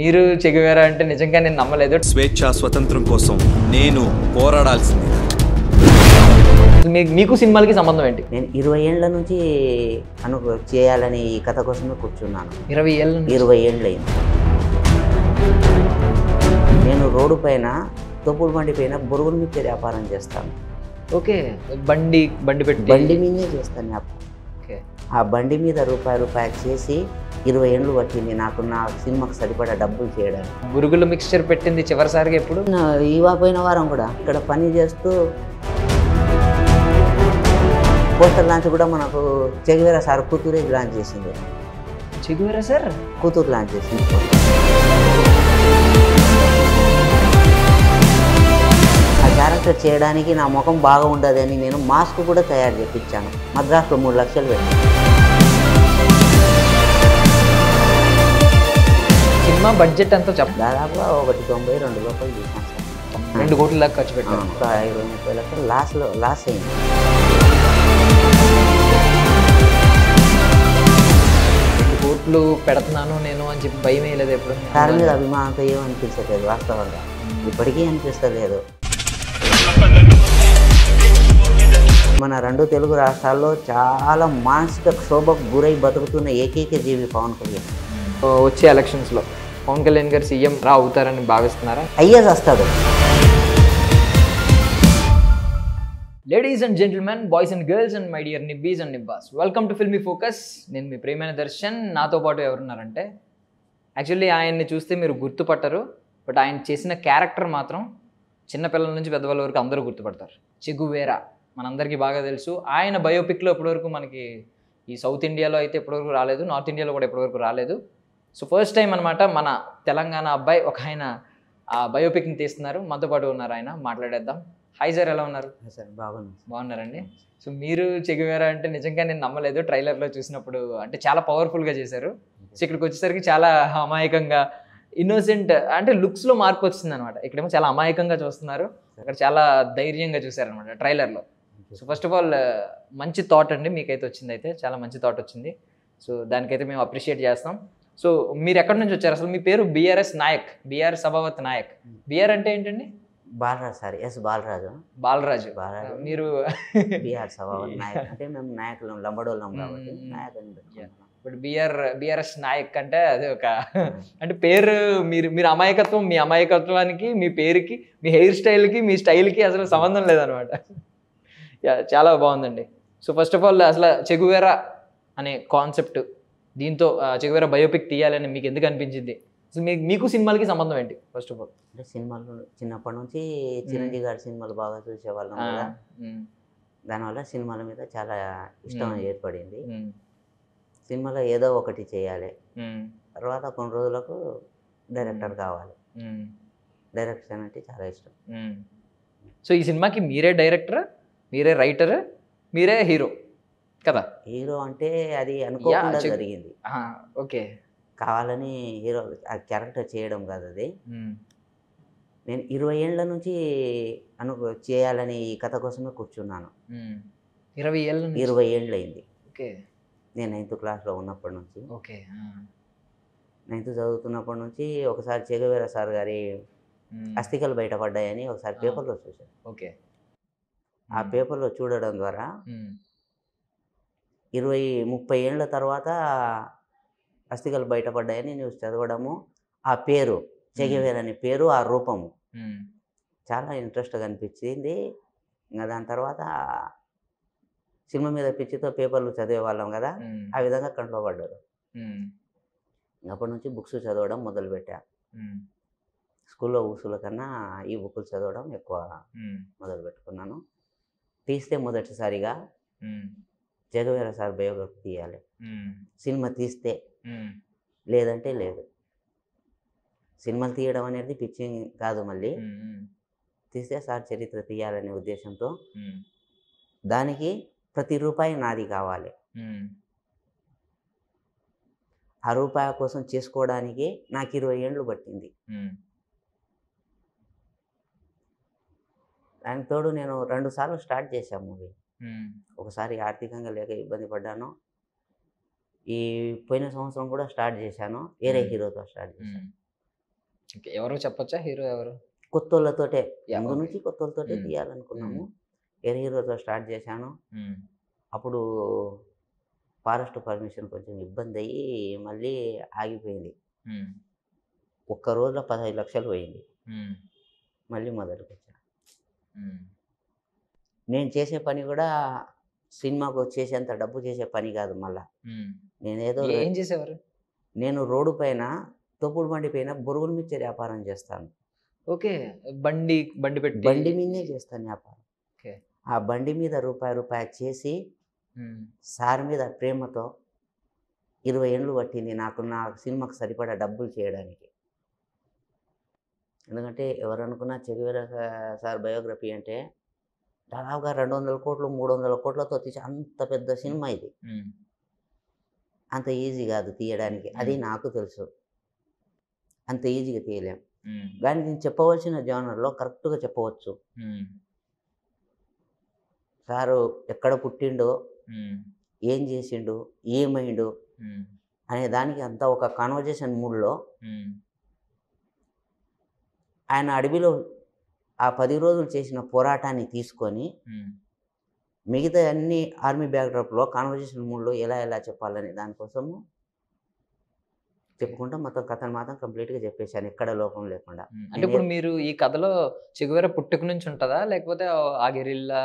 మీరు చెగువేరా అంటే నిజంగా నేను నమ్మలేదు. స్వేచ్ఛ స్వతంత్రం కోసం నేను పోరాడాల్సింది. మీకు సినిమాలకి సంబంధం ఏంటి? నేను 20 ఏళ్ల నుంచి చేయాలని ఈ కథ కోసమే కూర్చున్నాను. 20 ఏళ్ళ 20 ఏళ్ళైంది. నేను రోడ్డు పైన తోపుడు బండి పైన బొరుగుల మిర్చి వ్యాపారం చేస్తాను. ఓకే, బండి పెట్టి బండి మీదే చేస్తాను వ్యాపారం. ఓకే, ఆ బండి మీద రూపాయి చేసి 20 ఏళ్ళు పట్టింది నాకు నా సినిమాకి సరిపడా డబ్బులు చేయడానికి. బురుగుల మిక్స్చర్ పెట్టింది చివరిసారిగా ఎప్పుడు? పోయిన వారం కూడా ఇక్కడ పని చేస్తూ పోస్టర్ లాంచ్ కూడా మనకు చెగువేరా సార్ కూతురే లాంచ్ చేసింది. చెగువేరా సార్ కూతురు లాంచ్ చేసింది. ఆ క్యారెక్టర్ చేయడానికి నా ముఖం బాగా ఉండదని నేను మాస్క్ కూడా తయారు చేయించాను. మద్రాసులో 3 లక్షలు పెట్టాను. సినిమా బడ్జెట్ ఎంతో చెప్ప దాదాపుగా 192 లోపల చేశాను సార్. 2 కోట్ల దాకా ఖర్చు పెట్టాను. ఒక 20-30 లక్షలు లాస్ అయింది. కోట్లు పెడుతున్నాను నేను అని చెప్పి భయం వేయలేదు ఎప్పుడు? సార్ మీద అభిమానంతో ఏమనిపించలేదు వాస్తవంగా, ఇప్పటికీ అనిపిస్తలేదు. మన 2 తెలుగు రాష్ట్రాల్లో చాలా మానసిక క్షోభకు గురై బతుకుతున్న ఏకైక జీవి పవన్ కళ్యాణ్. వచ్చే ఎలక్షన్స్లో పవన్ కళ్యాణ్ గారు సీఎం అవుతారని భావిస్తున్నారా? అయ్యేది వస్తాడు. Ladies and gentlemen, boys and girls and my dear నిబ్బీస్ అండ్ నిబ్బాస్, వెల్కమ్ టు ఫిల్మీ ఫోకస్. నేను మీ ప్రియమైన దర్శన్. నాతో పాటు ఎవరున్నారంటే, యాక్చువల్లీ ఆయన్ని చూస్తే మీరు గుర్తుపట్టరు, బట్ ఆయన చేసిన క్యారెక్టర్ మాత్రం చిన్నపిల్లల నుంచి పెద్దవాళ్ళ వరకు అందరూ గుర్తుపడతారు. చెగువేరా మనందరికీ బాగా తెలుసు. ఆయన బయోపిక్లో ఇప్పటివరకు మనకి ఈ సౌత్ ఇండియాలో అయితే ఇప్పటివరకు రాలేదు, నార్త్ ఇండియాలో కూడా ఇప్పటివరకు రాలేదు. సో ఫస్ట్ టైం అనమాట మన తెలంగాణ అబ్బాయి ఒక ఆయన ఆ బయోపిక్ని తీస్తున్నారు. మనతో పాటు ఉన్నారు, ఆయన మాట్లాడేద్దాం. హాయ్ సార్, ఎలా ఉన్నారు? సార్ బాగున్నారండి. సో మీరు చెగువేరా అంటే నిజంగా నేను నమ్మలేదు ట్రైలర్లో చూసినప్పుడు. అంటే చాలా పవర్ఫుల్గా చేశారు. సో ఇక్కడికి వచ్చేసరికి చాలా అమాయకంగా, ఇన్నోసెంట్, అంటే లుక్స్లో మార్పు వచ్చింది అనమాట. ఇక్కడేమో చాలా అమాయకంగా చూస్తున్నారు, అక్కడ చాలా ధైర్యంగా చూశారనమాట ట్రైలర్లో. సో ఫస్ట్ ఆఫ్ ఆల్ మంచి థాట్ అండి మీకైతే వచ్చింది, అయితే చాలా మంచి థాట్ వచ్చింది. సో దానికైతే మేము అప్రిషియేట్ చేస్తాం. సో మీరు ఎక్కడి నుంచి వచ్చారు? అసలు మీ పేరు బిఆర్ఎస్ నాయక్, బిఆర్ సభావత్ నాయక్. బిఆర్ అంటే ఏంటండి? బాలరాజు సార్. ఎస్ బాలరాజు. మీరు బిఆర్ సభావత్ నాయక్ అంటే మేము నాయకులం, లంబడోళ్ళం కాబట్టి నాయక్ అని పెట్టుకున్నాం. బట్ బిఆర్ఎస్ నాయక్ అంటే అది ఒక అంటే పేరు, మీరు అమాయకత్వం, మీ అమాయకత్వానికి, మీ పేరుకి, మీ హెయిర్ స్టైల్కి, మీ స్టైల్కి అసలు సంబంధం లేదనమాట. చాలా బాగుందండి. సో ఫస్ట్ ఆఫ్ ఆల్ అసలు చెగువేరా అనే కాన్సెప్ట్, దీంతో చెగువేరా బయోపిక్ తీయాలని మీకు ఎందుకు అనిపించింది? అసలు మీకు సినిమాలకి సంబంధం ఏంటి? ఫస్ట్ ఆఫ్ ఆల్ అంటే సినిమాలు చిన్నప్పటి నుంచి చిరంజీవి గారి సినిమాలు బాగా చూసేవాళ్ళం కదా, దానివల్ల సినిమాల మీద చాలా ఇష్టం ఏర్పడింది. సినిమాలో ఏదో ఒకటి చేయాలి, తర్వాత కొన్ని రోజులకు డైరెక్టర్ కావాలి. డైరెక్షన్ అంటే చాలా ఇష్టం. సో ఈ సినిమాకి మీరే డైరెక్టర్, మీరే రైటర్, మీరే హీరో కదా? హీరో అంటే అది అనుకోకుండా జరిగింది. ఓకే, కావాలని హీరో ఆ క్యారెక్టర్ చేయడం కాదు అది. నేను 20 ఏళ్ల నుంచి చేయాలని ఈ కథ కోసమే కూర్చున్నాను. 20 ఏళ్ళు అయింది. ఓకే, నేను 9th క్లాస్లో ఉన్నప్పటి నుంచి. ఓకే, 9th చదువుతున్నప్పటి నుంచి ఒకసారి చెగువేరా సార్ గారి అస్థికలు బయటపడ్డాయని ఒకసారి పేపర్లో చూశాను. ఓకే, ఆ పేపర్లో చూడడం ద్వారా 20-30 ఏళ్ళ తర్వాత అస్థికలు బయటపడ్డాయని న్యూస్ చదవడము, ఆ పేరు చెగువేరా అనే పేరు, ఆ రూపము చాలా ఇంట్రెస్ట్గా అనిపించింది. ఇంకా దాని తర్వాత సినిమా మీద పిచ్చితో పేపర్లు చదివేవాళ్ళం కదా, ఆ విధంగా కంట్లో పడ్డారు. అప్పటి నుంచి బుక్స్ చదవడం మొదలుపెట్టా. స్కూల్లో బుక్స్ల కన్నా ఈ బుక్లు చదవడం ఎక్కువ మొదలు పెట్టుకున్నాను. తీస్తే మొదటిసారిగా చెగువేరా సార్ బయోగ్రఫీ తీయాలి, సినిమా తీస్తే, లేదంటే లేదు. సినిమాలు తీయడం అనేది పిచ్చి కాదు, మళ్ళీ తీస్తే సార్ చరిత్ర తీయాలనే ఉద్దేశంతో దానికి ప్రతి రూపాయి నాది కావాలి. ఆ రూపాయి కోసం చేసుకోవడానికి నాకు 20 ఏళ్ళు పట్టింది. దానికి తోడు నేను 2 సార్లు స్టార్ట్ చేశాను మూవీ. ఒకసారి ఆర్థికంగా లేక ఇబ్బంది పడ్డాను, ఈ పోయిన సంవత్సరం కూడా స్టార్ట్ చేశాను, వేరే హీరోతో స్టార్ట్ చేశాను. ఓకే. ఎవరో చెప్పొచ్చా హీరో ఎవరు? కొత్తోళ్ళతోటే యాహ్! ముందు ఓకే. నుంచి కొత్తోళ్ళతోటే హ్మ్. తీయాలనుకున్నాము. హ్మ్. వేరే హీరోతో స్టార్ట్ చేశాను. హ్మ్. అప్పుడు ఫారెస్ట్ పర్మిషన్ కొంచెం ఇబ్బందయ్యి మళ్ళీ ఆగిపోయింది. హ్మ్. ఒక్క రోజులో 15,00,000 పోయింది. హ్మ్. మళ్ళీ మొదలుకొచ్చా. హ్మ్. నేను చేసే పని కూడా సినిమాకు చేసేంత డబ్బు చేసే పని కాదు మళ్ళా. హ్మ్. నేనేదో ఏం చేసేవారు? నేను రోడ్డు పైన తోపుడు బండి పైన బొరుగుల మిర్చి వ్యాపారం చేస్తాను. ఓకే. బండి పెట్టి బండి మీదనే చేస్తాను వ్యాపారం. ఓకే. ఆ బండి మీద రూపాయి, రూపాయి చేసి హ్మ్. సార్ మీద ప్రేమతో 20 ఏండ్లు పట్టింది నాకు నా సినిమాకు సరిపడా డబ్బులు చేయడానికి. ఎందుకంటే ఎవరనుకున్నా 'చెగువేరా' సార్ బయోగ్రఫీ అంటే దాదాపుగా 200 కోట్లు, 300 కోట్లతో తీసే అంత పెద్ద సినిమా ఇది. హ్మ్. అంత ఈజీ కాదు తీయడానికి. అది హ్మ్. నాకు తెలుసు. అంత ఈజీగా తీయలేం. హ్మ్. కానీ నేను చెప్పవలసిన జోనర్‌లో కరెక్ట్‌గా చెప్పవచ్చు. హ్మ్. సారు ఎక్కడ పుట్టిండో, హ్మ్. ఏం చేసిండు, ఏమైండు హ్మ్. అనే దానికి అంతా ఒక కన్వర్జేషన్ మూడ్‌లో హ్మ్. ఆయన అడవిలో ఆ 10 రోజులు చేసిన పోరాటాన్ని తీసుకొని హ్మ్. మిగతా అన్ని ఆర్మీ బ్యాక్‌డ్రాప్‌లో కన్వర్జేషన్ మూడ్‌లో ఎలా చెప్పాలనే దానికోసము చెప్పుకుంటా మొత్తం కథను మాత్రం కంప్లీట్‌గా చెప్పేసాను. ఎక్కడ లోపం లేకుండా. అంటే ఇప్పుడు మీరు ఈ కథలో 'చెగువేరా' పుట్టుక నుంచి ఉంటదా? లేకపోతే ఆ గెరిల్లా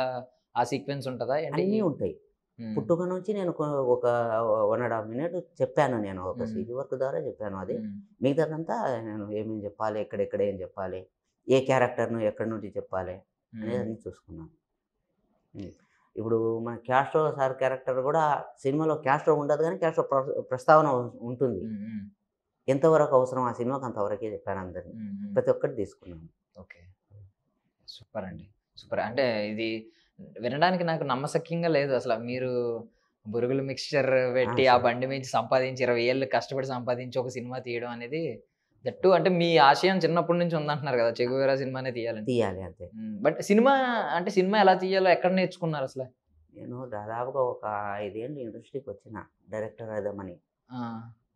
ఆ సీక్వెన్స్ ఉంటదా? అంటే అన్నీ ఉంటాయి. హ్మ్. పుట్టుక నుంచి నేను ఒక 1 ½ మినిట్ చెప్పాను నేను. ఒక హ్మ్. సీజీ వర్క్ ద్వారా చెప్పాను అది. హ్మ్. మిగతాదంతా నేను ఏమేమి చెప్పాలి, ఎక్కడెక్కడ ఏం చెప్పాలి, ఏ క్యారెక్టర్‌ను ఎక్కడి నుంచి చెప్పాలి హ్మ్. అనేదన్నీ చూసుకున్నాను. హ్మ్. ఇప్పుడు మన 'క్యాస్ట్రో' సార్ క్యారెక్టర్ కూడా సినిమాలో 'క్యాస్ట్రో' ఉండదు గానీ 'క్యాస్ట్రో' ప్రస్తావన ఉంటుంది. హ్మ్. హ్మ్. ఎంతవరకు అవసరం ఆ సినిమాకి అంతవరకే చెప్పాను అందరిని. హ్మ్. హ్మ్. ప్రతి ఒక్కటి తీసుకున్నాను. ఓకే. సూపర్ అండి. సూపర్. అంటే ఇది వినడానికి నాకు నమ్మశక్యంగా లేదు అసల. మీరు బురుగుల మిక్స్చర్ పెట్టి, ఆ సరే. బండి మీద సంపాదించి 20 ఏళ్ళు కష్టపడి సంపాదించి ఒక సినిమా తీయడం అనేది దట్టు అంటే మీ ఆశయం చిన్నప్పటి నుంచి ఉందంటున్నారు కదా! 'చెగువేరా' సినిమానే తీయాలని. తీయాలి అంతే. బట్ సినిమా ఎలా తీయాలో ఎక్కడ నేర్చుకున్నారసల? నేను దాదాపుగా ఒక 5 ఏళ్ళు ఇండస్ట్రీకొచ్చిన డైరెక్టర్ అయిదామని. ఆ!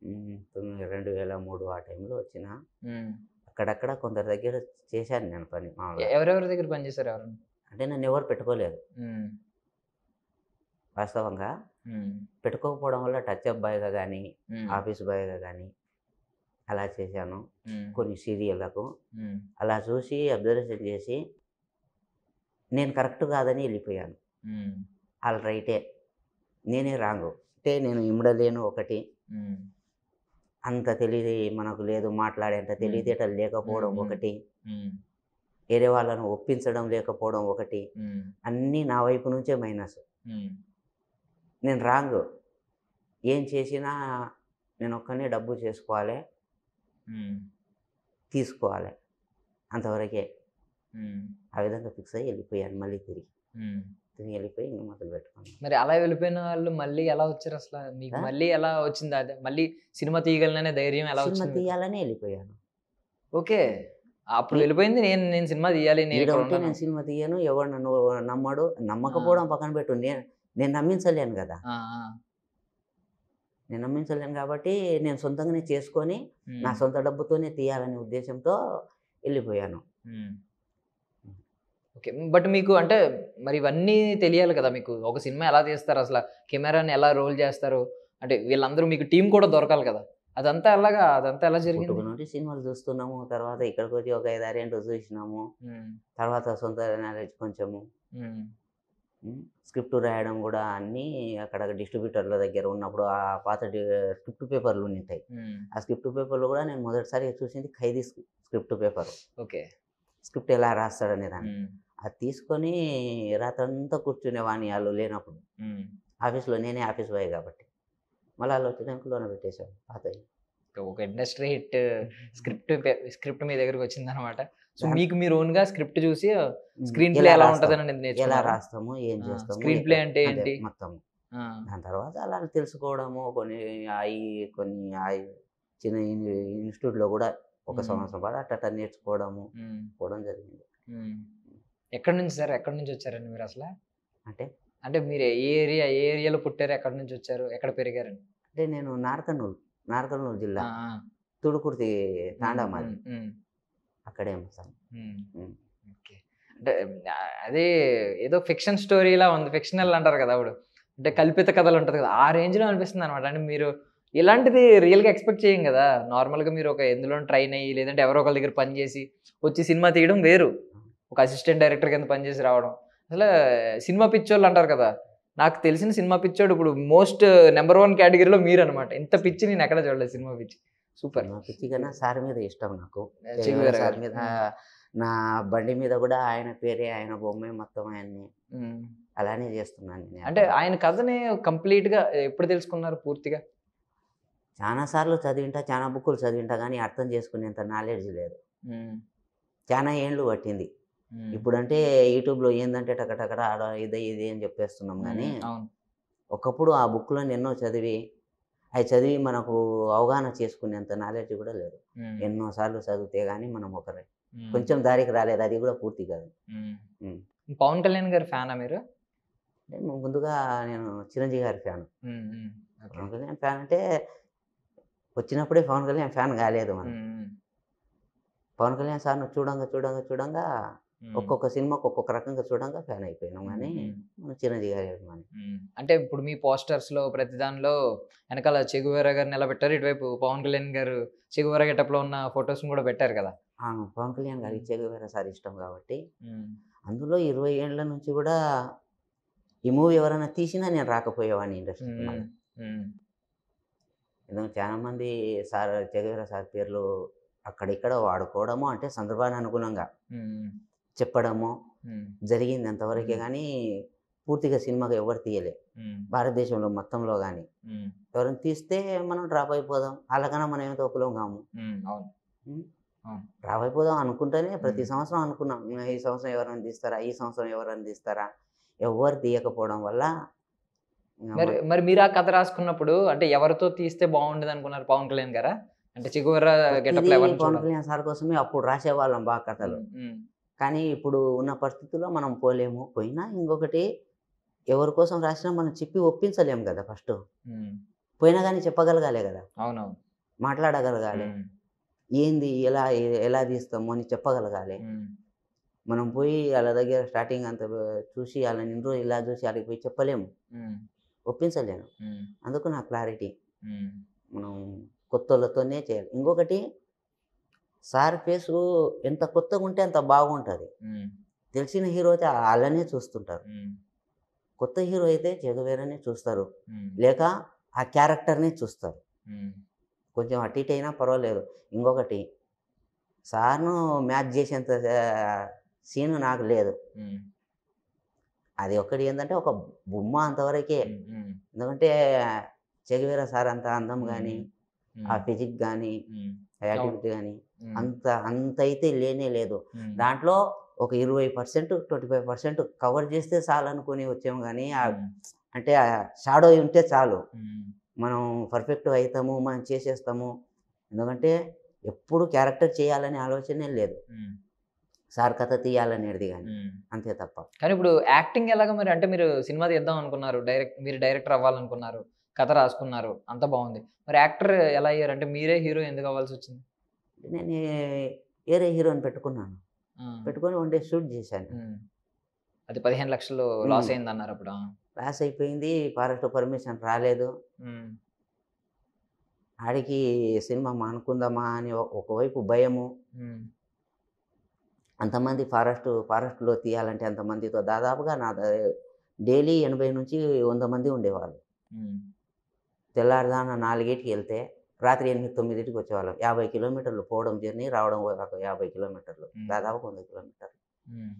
2003 ఆ టైంలో వచ్చిన. హ్మ్. అక్కడక్కడ కొందరి దగ్గర చేశాను నేను పని మామూలుగా. ఎవరెవరి దగ్గర పనిచేశారు ఎవరన్నా? అంటే నన్నెవరు పెట్టుకోలేదు. హ్మ్. వాస్తవంగా హ్మ్. పెట్టుకోకపోవడం వల్ల టచ్ అప్ బాయ్‌గా గానీ, హ్మ్. ఆఫీస్ బాయ్‌గా గానీ అలా చేశాను. హ్మ్. కొన్ని సీరియల్లకు. హ్మ్. అలా చూసి అబ్జర్వేషన్ చేసి నేను కరెక్ట్ కాదని ఎళ్ళిపోయాను. హ్మ్. ఆళ్ళు రైటే. నేనే రాంగు. అంటే నేను ఇమడలేను ఒకటి. హ్మ్. అంత తెలివి మనకు లేదు. మాట్లాడేంత హ్మ్. తెలివితేటలు హ్మ్. లేకపోవడం హ్మ్. ఒకటి. హ్మ్. వేరే వాళ్ళను ఒప్పించడం లేకపోవడం ఒకటి. హ్మ్. అన్నీ నా వైపు నుంచే మైనస్. హ్మ్. నేను రాంగు. ఏం చేసినా నేనొక్కడినే డబ్బు చేసుకోవాలె, హ్మ్. తీసుకోవాలె. అంతవరకే. హ్మ్. ఆ విధంగా ఫిక్స్ అయ్యి ఎళ్ళిపోయాను మళ్ళీ తిరిగి. హ్మ్. తిరిగి ఎళ్ళిపోయి ఇంక మొదలుపెట్టుకున్నాను. మరి అలా వెళ్ళిపోయిన వాళ్ళు మళ్ళీ ఎలా వచ్చారసల? మీకు ఆ! మళ్ళీ ఎలా వచ్చింది అదే మళ్ళీ సినిమా తీయగలననే ధైర్యం ఎలా సినిమా వచ్చింది మీకు? తీయాలనే ఎళ్ళిపోయాను. ఓకే. అప్పుడు ఈ వెళ్ళిపోయింది నేను సినిమా తీయాలి. ఈడ నేనిక్కడ ఉంటే ఉండను. నేను సినిమా తీయను. ఎవడు నన్ను నమ్మడు. ఆ! నమ్మకపోవడం పక్కన పెట్టు. నేను నమ్మించలేను గదా! ఆ! ఆ! నేను నమ్మించలేను కాబట్టి నేను సొంతంగానే చేసుకొని, నా హ్మ్. సొంత డబ్బుతోనే తీయాలనే ఉద్దేశ్యంతో ఎళ్ళిపోయాను. హ్మ్. ఓకే. బట్ మీకు అంటే మరి ఇవన్నీ తెలియాలి కదా మీకు. ఒక సినిమా ఎలా తీస్తారసల? కెమెరాని ఎలా రోల్ చేస్తారు? అంటే వీళ్ళందరూ మీకు టీమ్ కూడా దొరకాలి కదా! అదంతా ఎలా పుట్టుక జరిగింది? నుండి సినిమాలు చూస్తున్నాము. తర్వాత ఇక్కడికొచ్చి ఒక 5, 6 ఏండ్లు చూసినాము. హ్మ్. తర్వాత సొంత నాలెడ్జ్ కొంచెము. హ్మ్. స్క్రిప్ట్ రాయడం గూడా అన్నీ అక్కడ డిస్ట్రిబ్యూటర్ల దగ్గర ఉన్నప్పుడు ఆ పాత స్క్రిప్ట్ పేపర్లు ఉండింటాయి. హ్మ్. ఆ స్క్రిప్ట్ పేపర్‌లో గూడా నేను మొదటిసారిగా చూసింది 'ఖైదీ' స్క్రిప్ట్ పేపర్. ఓకే. స్క్రిప్ట్ ఎలా రాస్తాడనే దాన్ని. హ్మ్. అది తీసుకొని రాత్రంతా కూర్చునేవాడిని ఆళ్ళు లేనప్పుడు. హ్మ్. ఆఫీస్‌లో నేనే ఆఫీస్ బాయ్ గాబట్టి. మళ్ళీ ఆళ్ళొచ్చినంక లోన పెట్టేసాను పాతయి. ఒక ఇండస్ట్రీ హిట్ హుహు. స్క్రిప్ట్ మీ దగ్గరికొచ్చిందనమాట. సో, దాన్ మీకు మీరు ఓన్‌గా స్క్రిప్ట్ చూసి స్క్రీన్ ప్లే ఎలా ఎలా రాస్తాం? ఉంటదనేది ఎలా నేర్చుకున్నారా? రాస్తాము? ఏం ఆ! చేస్తాము? స్క్రీన్ ప్లే ఎక్కడ అంటే అదే ఏంటి? మొత్తం. ఆ! దాని తర్వాత అలా తెలుసుకోవడము కొన్ని చిన్న ఇన్‌స్టిట్యూట్‌లో గూడా ఒక హ్మ్. సంవత్సరం పాటు అట్టట్ట నేర్చుకోవడము, హ్మ్. పోవడం జరిగింది. హ్మ్. ఎక్కడి నుంచి సార్? ఎక్కడి నుంచొచ్చారండి మీరసల? అంటే, అంటే మీరు ఏ ఏరియాలో పుట్టారు? ఎక్కడి నుంచొచ్చారు? ఎక్కడ పెరిగారండి? అంటే నేను నార్కర్నూల్ జిల్లా. ఆ! ఆ! తుడుకుర్తి హ్మ్. తాండా మాది. హ్మ్. హ్మ్. అక్కడే మసాలా. ఓకే. అంటే అదే ఏదో ఫిక్షన్ స్టోరీలా ఉంది. ఫిక్షనల్ అంటారు కదా! అప్పుడు. అంటే కల్పిత కథలు ఉంటది కదా! ఆ రేంజ్‌లో అనిపిస్తుంది అనమాట. అంటే మీరు ఇలాంటిది రియల్‌గా ఎక్స్‌పెక్ట్ చేయం కదా! నార్మల్‌గా మీరు ఒక ఎందులోనో ట్రైన్ అయ్యి లేదంటే ఎవరో ఒకళ్ళ దగ్గర పని చేసి వచ్చి సినిమా తీయడం వేరు. ఒక అసిస్టెంట్ డైరెక్టర్ కింద పనిచేసి రావడం. అసలు సినిమా పిచ్చోళ్ళు అంటారు కదా! నాకు తెలిసిన సినిమా పిచ్చోడు ఇప్పుడు మోస్ట్ నంబర్ 1 కేటగిరీలో మీరనమాట. ఇంత పిచ్చి నేను ఎక్కడ చూడలేదు సినిమా పిచ్చి. సూపర్. సినిమా పిచ్చి కన్నా సార్ మీద ఇష్టం నాకు. చెగువేరా సార్ గారు. మీద నా బండి మీద కూడా ఆయన పేరే, ఆయన బొమ్మే మొత్తం ఆయన్ని హ్మ్. అలానే చేస్తున్నాను నేను. అంటే ఆయన కథని కంప్లీట్‌గా ఎప్పుడు తెలుసుకున్నారు పూర్తిగా? చాలా సార్లు చదివింటా, చాలా బుక్కులు చదివింటా కానీ అర్థం చేసుకునేంత నాలెడ్జ్ లేదు. హ్మ్. చాలా ఏండ్లు పట్టింది. హ్మ్. ఇప్పుడంటే యూట్యూబ్‌లో ఏందంటే టకటకట ఆడ ఇది అని చెప్పేస్తున్నాం కానీ, అవును. ఒకప్పుడు ఆ బుక్‌లను ఎన్నో చదివి, అవి చదివి మనకు అవగాహన చేసుకునేంత నాలెడ్జ్ కూడా లేదు. హ్మ్. ఎన్నో సార్లు చదివితే గానీ మనం హ్మ్. కొంచెం దారికి రాలేదు. అది కూడా పూర్తి కాదు. హ్మ్. హ్మ్. పవన్ కళ్యాణ్ గారి ఫ్యానా మీరు? నేను ముందుగా నేను చిరంజీవి గారి ఫ్యాను. హ్మ్. హ్మ్. ఓకే. పవన్ కళ్యాణ్ ఫ్యాన్ అంటే వచ్చినప్పుడే పవన్ కళ్యాణ్ ఫ్యాన్ కాలేదు మనం. హ్మ్. పవన్ కళ్యాణ్ సార్‌ని చూడంగా హ్మ్. ఒక్కొక్క సినిమాకి ఒక్కొక్క రకంగా చూడంగా ఫ్యాన్ అయిపోయినాం గానీ, హ్మ్. మనం చిరంజీవి గారి అభిమాని. అంటే ఇప్పుడు మీ పోస్టర్స్‌లో ప్రతి దానిలో ఎనకాల 'చెగువేరా' గారిని నిలబెట్టారు. ఇటువైపు పవన్ కళ్యాణ్ గారు 'చెగువేరా' గెటప్‌లో ఉన్న ఫోటోస్‌ని కూడా పెట్టారు కదా! అవును. పవన్ కళ్యాణ్ గారికి చెగువేరా సార్ ఇష్టం కాబట్టి, హ్మ్. అందులో 20 ఏండ్ల నుంచి కూడా ఈ మూవీ ఎవరైనా తీసినా నేను రాకపోయేవాడిని ఇండస్ట్రీకి హ్మ్. మళ్ళా. హ్మ్. ఎందుకంటే చాలామంది సార్ చెగువేరా సార్ పేర్లు అక్కడిక్కడ వాడుకోవడము అంటే సందర్భానికి అనుగుణంగా హ్మ్. చెప్పడము హ్మ్. జరిగింది అంతవరకే గానీ, పూర్తిగా సినిమాగా ఎవరు తీయలే. హ్మ్. భారతదేశంలో మొత్తంలో గానీ. హ్మ్. ఎవరైనా తీస్తే మనం డ్రాప్ అయిపోదాం. ఆళ్ళకన్నా మనం ఏమి తక్కువలో కాము. అవును. హ్మ్. అవును. డ్రాప్ అయిపోదాం అనుకుంటేనే ప్రతి హ్మ్. సంవత్సరం అనుకున్నాం. ఈ సంవత్సరం ఎవరైనా తీస్తారా? ఈ సంవత్సరం ఎవరైనా తీస్తారా? ఎవ్వరు తీయకపోవడం వల్ల ఇంగ మరి మరి మీరు ఆ కథ రాసుకున్నప్పుడు అంటే ఎవరితో తీస్తే బాగుండేదనుకున్నారు? పవన్ కళ్యాణ్ గారా? అంటే 'చిగువెర్ర' ప్రతిదీ గెటప్‌లో ఎవరిని పవన్ చూడాలి? కళ్యాణ్ సార్ కోసమే అప్పుడు రాసేవాళ్ళం కథలు. హ్మ్. హ్మ్. కానీ ఇప్పుడు ఉన్న పరిస్థితుల్లో మనం పోలేము. పోయినా ఇంకొకటి ఎవరి కోసం రాసినా మనం చెప్పి ఒప్పించలేము గదా! ఫస్టు. హ్మ్. పోయినా గానీ చెప్పగలగాలే గదా! అవునవును. మాట్లాడగలగాలి. హ్మ్. ఏంది? ఎలా తీస్తాము అని చెప్పగలగాలి. హ్మ్. మనం పోయి ఆళ్ళ దగ్గర స్టార్టింగ్ అంత చూసి ఆళ్ళని ఇన్ని రోజులు ఇలా చూసి ఆడికి పోయి చెప్పలేము. హ్మ్. ఒప్పించలేను. హ్మ్. అందుకు నా క్లారిటీ. హ్మ్. మనం కొత్తోళ్ళతోనే చేయాలి. ఇంకొకటి సార్ ఫేసు ఎంత కొత్తగుంటే అంత బాగుంటది. హ్మ్. తెలిసిన హీరో అయితే ఆళ్ళనే చూస్తుంటారు. హ్మ్. కొత్త హీరో అయితే చెగువేరనే చూస్తారు. హ్మ్. లేక ఆ క్యారెక్టర్‌ని చూస్తారు. హ్మ్. కొంచెం అటు ఇటు అయినా పర్వాలేదు. ఇంకొకటి సార్‌ను మ్యాచ్ చేసేంత సీను నాకు లేదు. హ్మ్. అది ఒక్కటి ఏందంటే ఒక బొమ్మ అంతవరకే. హ్మ్. హ్మ్. ఎందుకంటే చెగువేరా సార్ అంత అందం గాని, హ్మ్. ఆ హ్మ్. ఫిజిక్ గాని, హ్మ్. ఆ అవును. యాటిట్యూడ్ గాని హ్మ్. అంతైతే లేనే లేదు. హ్మ్. దాంట్లో ఒక 20%, 25% కవర్ చేస్తే చాలనుకుని వచ్చాము గానీ, హ్మ్. అంటే షాడో ఉంటే చాలు. హ్మ్. మనం పర్ఫెక్ట్ అయితాము, మనం చేసేస్తాము. ఎందుకంటే ఎప్పుడు క్యారెక్టర్ చేయాలనే ఆలోచనే లేదు. హ్మ్. సార్ కథ తీయాలనేది గాని. హ్మ్. అంతే తప్ప. కానీ ఇప్పుడు యాక్టింగ్ ఎలాగా మరి? అంటే మీరు సినిమా తీద్దాం అనుకున్నారు. మీరు డైరెక్టర్ అవ్వాలనుకున్నారు. కథ రాసుకున్నారు. అంతా బావుంది. మరి యాక్టర్ ఎలా అయ్యారు? అంటే మీరే హీరో ఎందుకు అవ్వాల్సొచ్చింది? నేను వేరే హీరోని పెట్టుకున్నాను. ఆ! పెట్టుకొని వన్ డే షూట్ చేశాను. హ్మ్. అది 15,00,000 లాస్ హ్మ్. అయిందన్నారు అప్పుడు. ఆ! లాస్ అయిపోయింది. ఫారెస్ట్ పర్మిషన్ రాలేదు. హ్మ్. ఆడికి సినిమా మానుకుందామా అని ఒకవైపు భయము. హ్మ్. అంతమంది ఫారెస్ట్‌లో తీయాలంటే అంతమందితో దాదాపుగా డైలీ 80-100 మంది ఉండేవాళ్ళు. హ్మ్. తెల్లారుజామున 4కి ఎళ్తే రాత్రి 8, 9కి వచ్చేవాళ్ళం. 50 కిలోమీటర్లు పోవడం జర్నీ, రావడం ఒక 50 కిలోమీటర్లు. హ్మ్. దాదాపుగా 100 కిలోమీటర్లు. హ్మ్.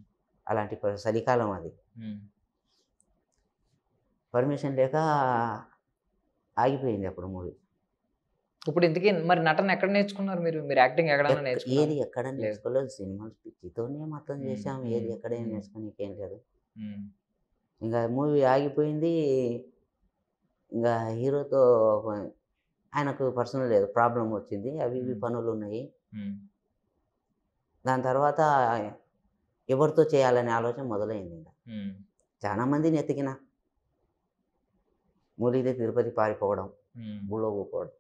అలాంటి చలికాలం అది. హ్మ్. పర్మిషన్ లేక ఆగిపోయింది అప్పుడు మూవీ. ఇప్పుడు ఇంతకీ మరి నటన ఎక్కడ నేర్చుకున్నారు మీరు? మీరు యాక్టింగ్ ఎక్కడైనా నేర్చుకున్నారా? ఏది ఎక్కడ లేదు. నేర్చుకోలేదు. సినిమాలు పిచ్చితోనే మొత్తం హ్మ్. చేశాం. ఏది హ్మ్. ఎక్కడేం హ్మ్. నేర్చుకోనీకేం లేదు. హ్మ్. ఇంక మూవీ ఆగిపోయింది. ఇంగ హీరోతో ఆయనకు పర్సనల్ ఏదో ప్రాబ్లమ్ వచ్చింది. అవి ఇవి హ్మ్. పనులున్నాయి. హ్మ్. దాని తర్వాత ఎవరితో చేయాలనే ఆలోచన మొదలైందింక. హ్మ్. చాలా మందిని ఎతికినా. మురిగితే తిరుపతి పారిపోవడం, హ్మ్. గుళ్ళో కూకోవడం.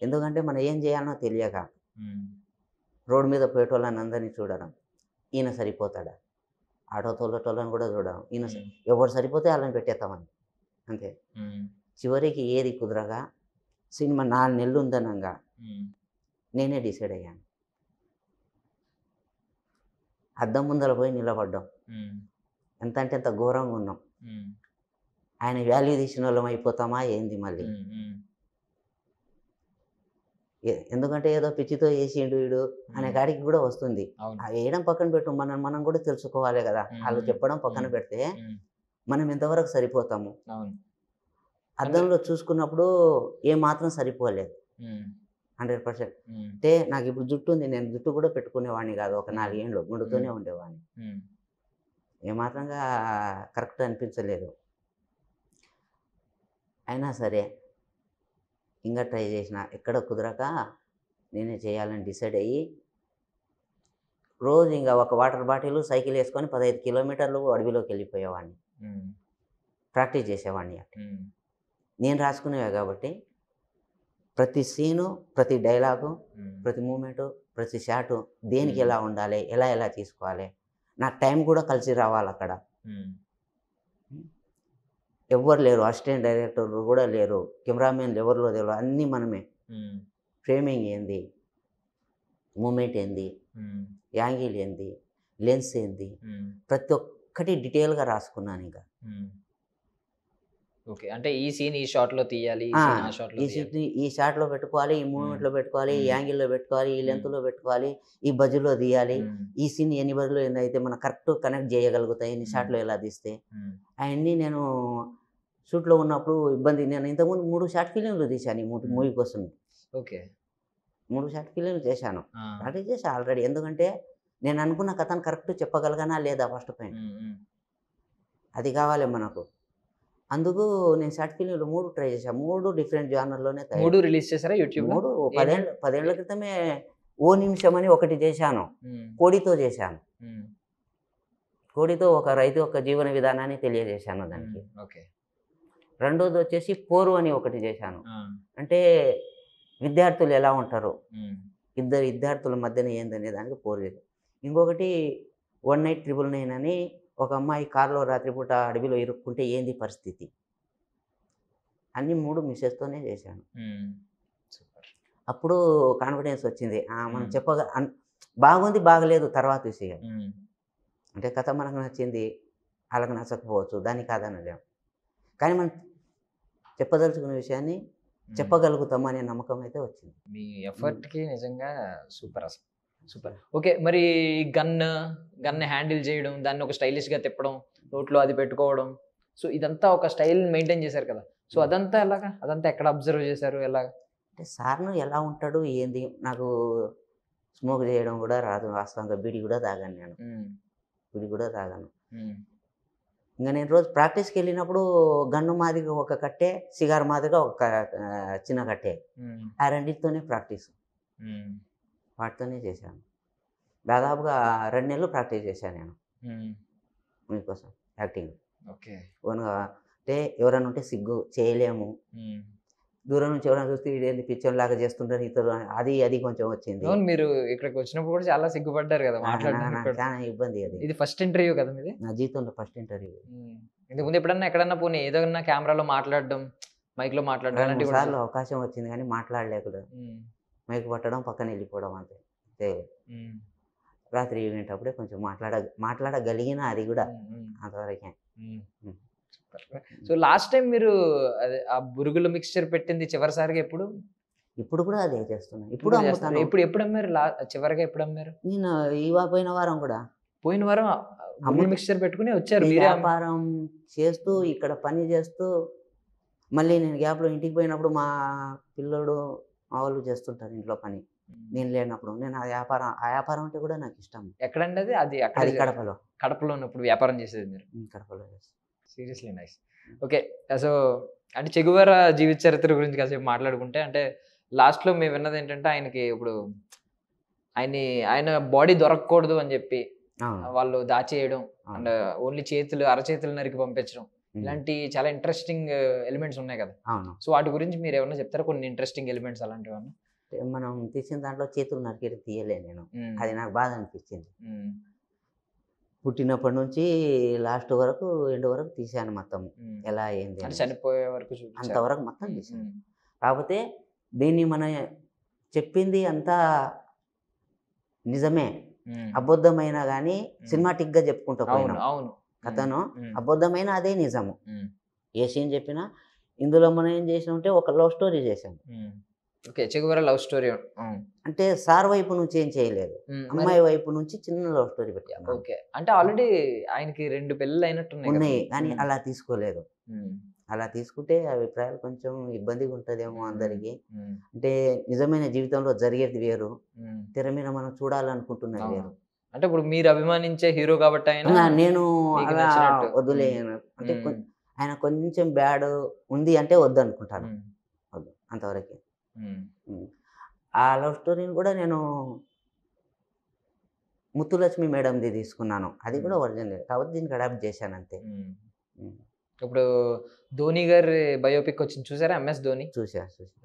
ఎందుకంటే మనం ఏం చేయాలనో తెలియక. హ్మ్. రోడ్ మీద పోయేటోళ్ళని అందరినీ చూడడం, ఈయన సరిపోతాడా, ఆటో తోలేటోళ్ళని కూడా చూడడం, ఈయన ఎవరు సరిపోతే వాళ్ళని పెట్టేస్తామని అంతే. చివరికి ఏది కుదరగా సినిమా 4 నెలలు ఉందనంగా నేనే డిసైడ్ అయ్యాను. అద్దం ముందర పోయి నిలబడ్డాం. ఎంత అంటే అంత ఘోరంగా ఉన్నాం. ఆయన వాల్యూ తీసిన వాళ్ళం అయిపోతామా ఏంది మళ్ళీ? ఎందుకంటే ఏదో పిచ్చితో వేసిండు వీడు అనే కాడికి కూడా వస్తుంది. ఆ వేయడం పక్కన పెట్టు, మనం కూడా తెలుసుకోవాలి కదా. వాళ్ళు చెప్పడం పక్కన పెడితే మనం ఎంతవరకు సరిపోతాము. అద్దంలో చూసుకున్నప్పుడు ఏ మాత్రం సరిపోలేదు 100%. అంటే నాకు ఇప్పుడు జుట్టు ఉంది, నేను జుట్టు కూడా పెట్టుకునేవాడిని కాదు. ఒక 4 ఏళ్ళు గుండుతోనే ఉండేవాడిని. ఏమాత్రంగా కరెక్ట్ అనిపించలేదు. అయినా సరే ఇంకా ట్రై చేసిన, ఎక్కడ కుదరక నేనే చేయాలని డిసైడ్ అయ్యి రోజు ఇంకా ఒక వాటర్ బాటిల్ సైకిల్ వేసుకొని 15 కిలోమీటర్లు అడవిలోకి వెళ్ళిపోయేవాడిని. ప్రాక్టీస్ చేసేవాడిని. నేను రాసుకునేవే కాబట్టి ప్రతి సీను, ప్రతి డైలాగు, ప్రతి మూమెంటు, ప్రతి షాటు దేనికి ఎలా ఉండాలి, ఎలా తీసుకోవాలి, నా టైం కూడా కలిసి రావాలి. అక్కడ ఎవ్వరు లేరు, అసిస్టెంట్ డైరెక్టర్లు కూడా లేరు, కెమెరామెన్లు ఎవరిలో తెలియదు, అన్నీ మనమే. ఫ్రేమింగ్ ఏంది, మూమెంట్ ఏంది, యాంగిల్ ఏంది, లెన్స్ ఏంది, ప్రతి ఒక్కటి డీటెయిల్గా రాసుకున్నాను. ఇంకా ఓకే, అంటే ఈ సీన్ ఈ షాట్లో తీయాలి, ఈ షాట్లో పెట్టుకోవాలి, ఈ మూమెంట్లో పెట్టుకోవాలి, ఈ యాంగిల్లో పెట్టుకోవాలి, ఈ లెంత్లో పెట్టుకోవాలి, ఈ బజ్లో తీయాలి, ఈ సీన్ ఎన్ని బజ్లో అయితే మనం కరెక్ట్ కనెక్ట్ చేయగలుగుతాయి, ఎన్ని షాట్లో ఎలా తీస్తే. అవన్నీ నేను షూట్లో ఉన్నప్పుడు ఇబ్బంది. నేను ఇంతకుముందు 3 షార్ట్ ఫిలింలు తీశాను ఈ మూవీ కోసం. ఓకే, 3 షార్ట్ ఫిలింలు చేశాను, ప్రాక్టీస్ చేశాను ఆల్రెడీ. ఎందుకంటే నేను అనుకున్న కథను కరెక్ట్ చెప్పగలగానా లేదా ఫస్ట్ పాయింట్, అది కావాలి మనకు. అందుకు నేను షార్ట్ ఫిలింలు 3 ట్రై చేశాను. 3 డిఫరెంట్ జానర్లోనే 3 రిలీజ్ చేశారా యూట్యూబ్? 3 10 ఏళ్ల క్రితమే ఓ నిమిషం అని ఒకటి చేశాను, కోడితో చేశాను. కోడితో ఒక రైతు యొక్క జీవన విధానాన్ని తెలియజేశాను దానికి. రెండోది వచ్చేసి పోరు అని ఒకటి చేశాను, అంటే విద్యార్థులు ఎలా ఉంటారు, ఇద్దరు విద్యార్థుల మధ్యన ఏందనే దానికి పోరు చేశాను. ఇంకొకటి 1 నైట్ 999 అని, ఒక అమ్మాయి కారులో రాత్రిపూట అడవిలో ఇరుక్కుంటే ఏంది పరిస్థితి, అన్ని 3 మిస్సెస్తోనే చేశాను. అప్పుడు కాన్ఫిడెన్స్ వచ్చింది. మనం బాగుంది బాగలేదు తర్వాత విషయం. అంటే కథ మనకు నచ్చింది, వాళ్ళకి నచ్చకపోవచ్చు, దాన్ని కాదనలేం. కానీ మనం చెప్పదలుచుకున్న విషయాన్ని చెప్పగలుగుతాము అనే నమ్మకం అయితే వచ్చింది. మీ ఎఫర్ట్కి నిజంగా సూపర్, అసలు సూపర్. ఓకే, మరి గన్ హ్యాండిల్ చేయడం, దాన్ని ఒక స్టైలిష్గా తిప్పడం, నోట్లో అది పెట్టుకోవడం, సో ఇదంతా ఒక స్టైల్ మెయింటైన్ చేశారు కదా. సో అదంతా ఎలాగా, అదంతా ఎక్కడ అబ్జర్వ్ చేశారు, ఎలాగా? అంటే సార్ను ఎలా ఉంటాడు ఏంది, నాకు స్మోక్ చేయడం కూడా రాదు వాస్తవంగా. బీడి కూడా తాగాను నేను, బీడి కూడా తాగాను. ఇంకా నేను రోజు ప్రాక్టీస్కి వెళ్ళినప్పుడు గన్ను మాదిరిగా ఒక కట్టే, సిగార్ మాదిరిగా ఒక చిన్న కట్టే, ఆ రెండింటితోనే ప్రాక్టీస్, వాటితోనే చేశాను. దాదాపుగా 2 నెలలు ప్రాక్టీస్ చేశాను నేను మీకోసం యాక్టింగ్. ఓకే, ఓన్గా అంటే ఎవరైనా ఉంటే సిగ్గు చేయలేము, దూరం నుంచి ఎవరైనా చూస్తే ఇదేంటి పిక్చర్ లాగా చేస్తుంటారు ఇతరు, అది కొంచెం వచ్చింది. మీరు ఇక్కడికి వచ్చినప్పుడు కూడా చాలా సిగ్గుపడ్డారు కదా మాట్లాడడానికి? చాలా ఇబ్బంది. అది ఇది ఫస్ట్ ఇంటర్వ్యూ కదా మీది? నా జీవితంలో ఫస్ట్ ఇంటర్వ్యూ. ఇంతకుముందు ఎప్పుడన్నా పోనీ ఏదైనా కెమెరాలో మాట్లాడడం, మైక్లో మాట్లాడడం అలాంటి సార్లు అవకాశం వచ్చింది కానీ మాట్లాడలేకూడదు. మైక్ పట్టడం, పక్కన వెళ్ళిపోవడం అంతే. రాత్రి ఈవెంట్ అప్పుడే కొంచెం మాట్లాడగలిగిన, అది కూడా అంతవరకే. సో లాస్ట్ టైం మీరు ఆ బురుగుల మిక్స్చర్ పెట్టింది చివరిసారిగా ఎప్పుడు? ఇప్పుడు కూడా అదే చేస్తున్నా. ఇప్పుడు అమ్ముతాను. ఎప్పుడు అమ్మారు చివరిగా? ఎప్పుడు అమ్మారు? నేను పోయిన వారం కూడా, పోయిన వారం బురుగుల మిక్స్చర్ పెట్టుకుని వచ్చారు. వ్యాపారం చేస్తూ ఇక్కడ పని చేస్తూ మళ్ళీ నేను గ్యాప్లో ఇంటికి పోయినప్పుడు మా పిల్లడు మా వాళ్ళు చేస్తుంటారు ఇంట్లో పని, నేను లేనప్పుడు. నేను ఆ వ్యాపారం అంటే కూడా నాకు ఇష్టం. ఎక్కడండి అది? అది కడపలో ఉన్నప్పుడు వ్యాపారం చేసేది మీరు? కడపలో. Seriously nice. ఓకే, సో అంటే చెగువేరా జీవిత చరిత్ర గురించి కాసేపు మాట్లాడుకుంటే, అంటే లాస్ట్లో మేము విన్నది ఏంటంటే ఆయనకి ఇప్పుడు ఆయన బాడీ దొరకకూడదు అని చెప్పి వాళ్ళు దాచేయడం, అండ్ ఓన్లీ అరచేతులు నరికి పంపించడం, ఇలాంటి చాలా ఇంట్రెస్టింగ్ ఎలిమెంట్స్ ఉన్నాయి కదా. సో వాటి గురించి మీరు ఏమన్నా చెప్తారా, కొన్ని ఇంట్రెస్టింగ్ ఎలిమెంట్స్ అలాంటివి? మనం తీసిన దాంట్లో చేతులు నరికేది తీయలే నేను. అది నాకు బాధ అనిపించింది. పుట్టినప్పటి నుంచి లాస్ట్ వరకు ఎండ్ వరకు తీశాను మొత్తం. ఎలా అయింది అంటే అని. చనిపోయే వరకు చూపించారు. అంతవరకు మొత్తం తీశాను. కాకపోతే దీన్ని మనం చెప్పింది అంతా నిజమే, అబద్ధమైనా కానీ సినిమాటిక్గా చెప్పుకుంటూ అవును పోయినాం అవును కథను. అబద్ధమైన అదే నిజము. ఏ సీన్ చెప్పినా ఇందులో మనం ఏం చేసామంటే ఒక లవ్ స్టోరీ చేసాం. Okay, Che Guevara love story. అంటే సార్ వైపు నుంచి ఏం చేయలేదు, అమ్మాయి వైపు నుంచి చిన్న లవ్ స్టోరీ పెట్టాను. ఓకే, అంటే ఆల్రెడీ ఆయనకి 2 పెళ్ళిళ్ళు అయినట్టున్నాయి ఉన్నాయి కానీ అలా తీసుకోలేదు. అలా తీసుకుంటే అభిప్రాయాలు కొంచెం ఇబ్బందిగా ఉంటుందేమో అందరికీ. అంటే నిజమైన జీవితంలో జరిగేది వేరు, తెర మీద మనం చూడాలనుకుంటున్నది వేరు. అంటే ఇప్పుడు మీరు అభిమానించే హీరో కాబట్టి ఆయన నేను మీకు అలా నచ్చినట్టు. వదిలేయను. అంటే ఆయన కొంచెం బ్యాడ్ ఉంది అంటే వద్దు అనుకుంటాను. వద్దు అంతవరకే. ఆ లవ్ స్టోరీని కూడా నేను ముత్తులక్ష్మి మేడంది తీసుకున్నాను. అది కూడా ఒరిజినల్ కాబట్టి దీనికి అడాప్ట్ చేశాను అంతే. ఇప్పుడు ధోని గారి బయోపిక్ వచ్చింది చూసారా, MS ధోని? చూసా.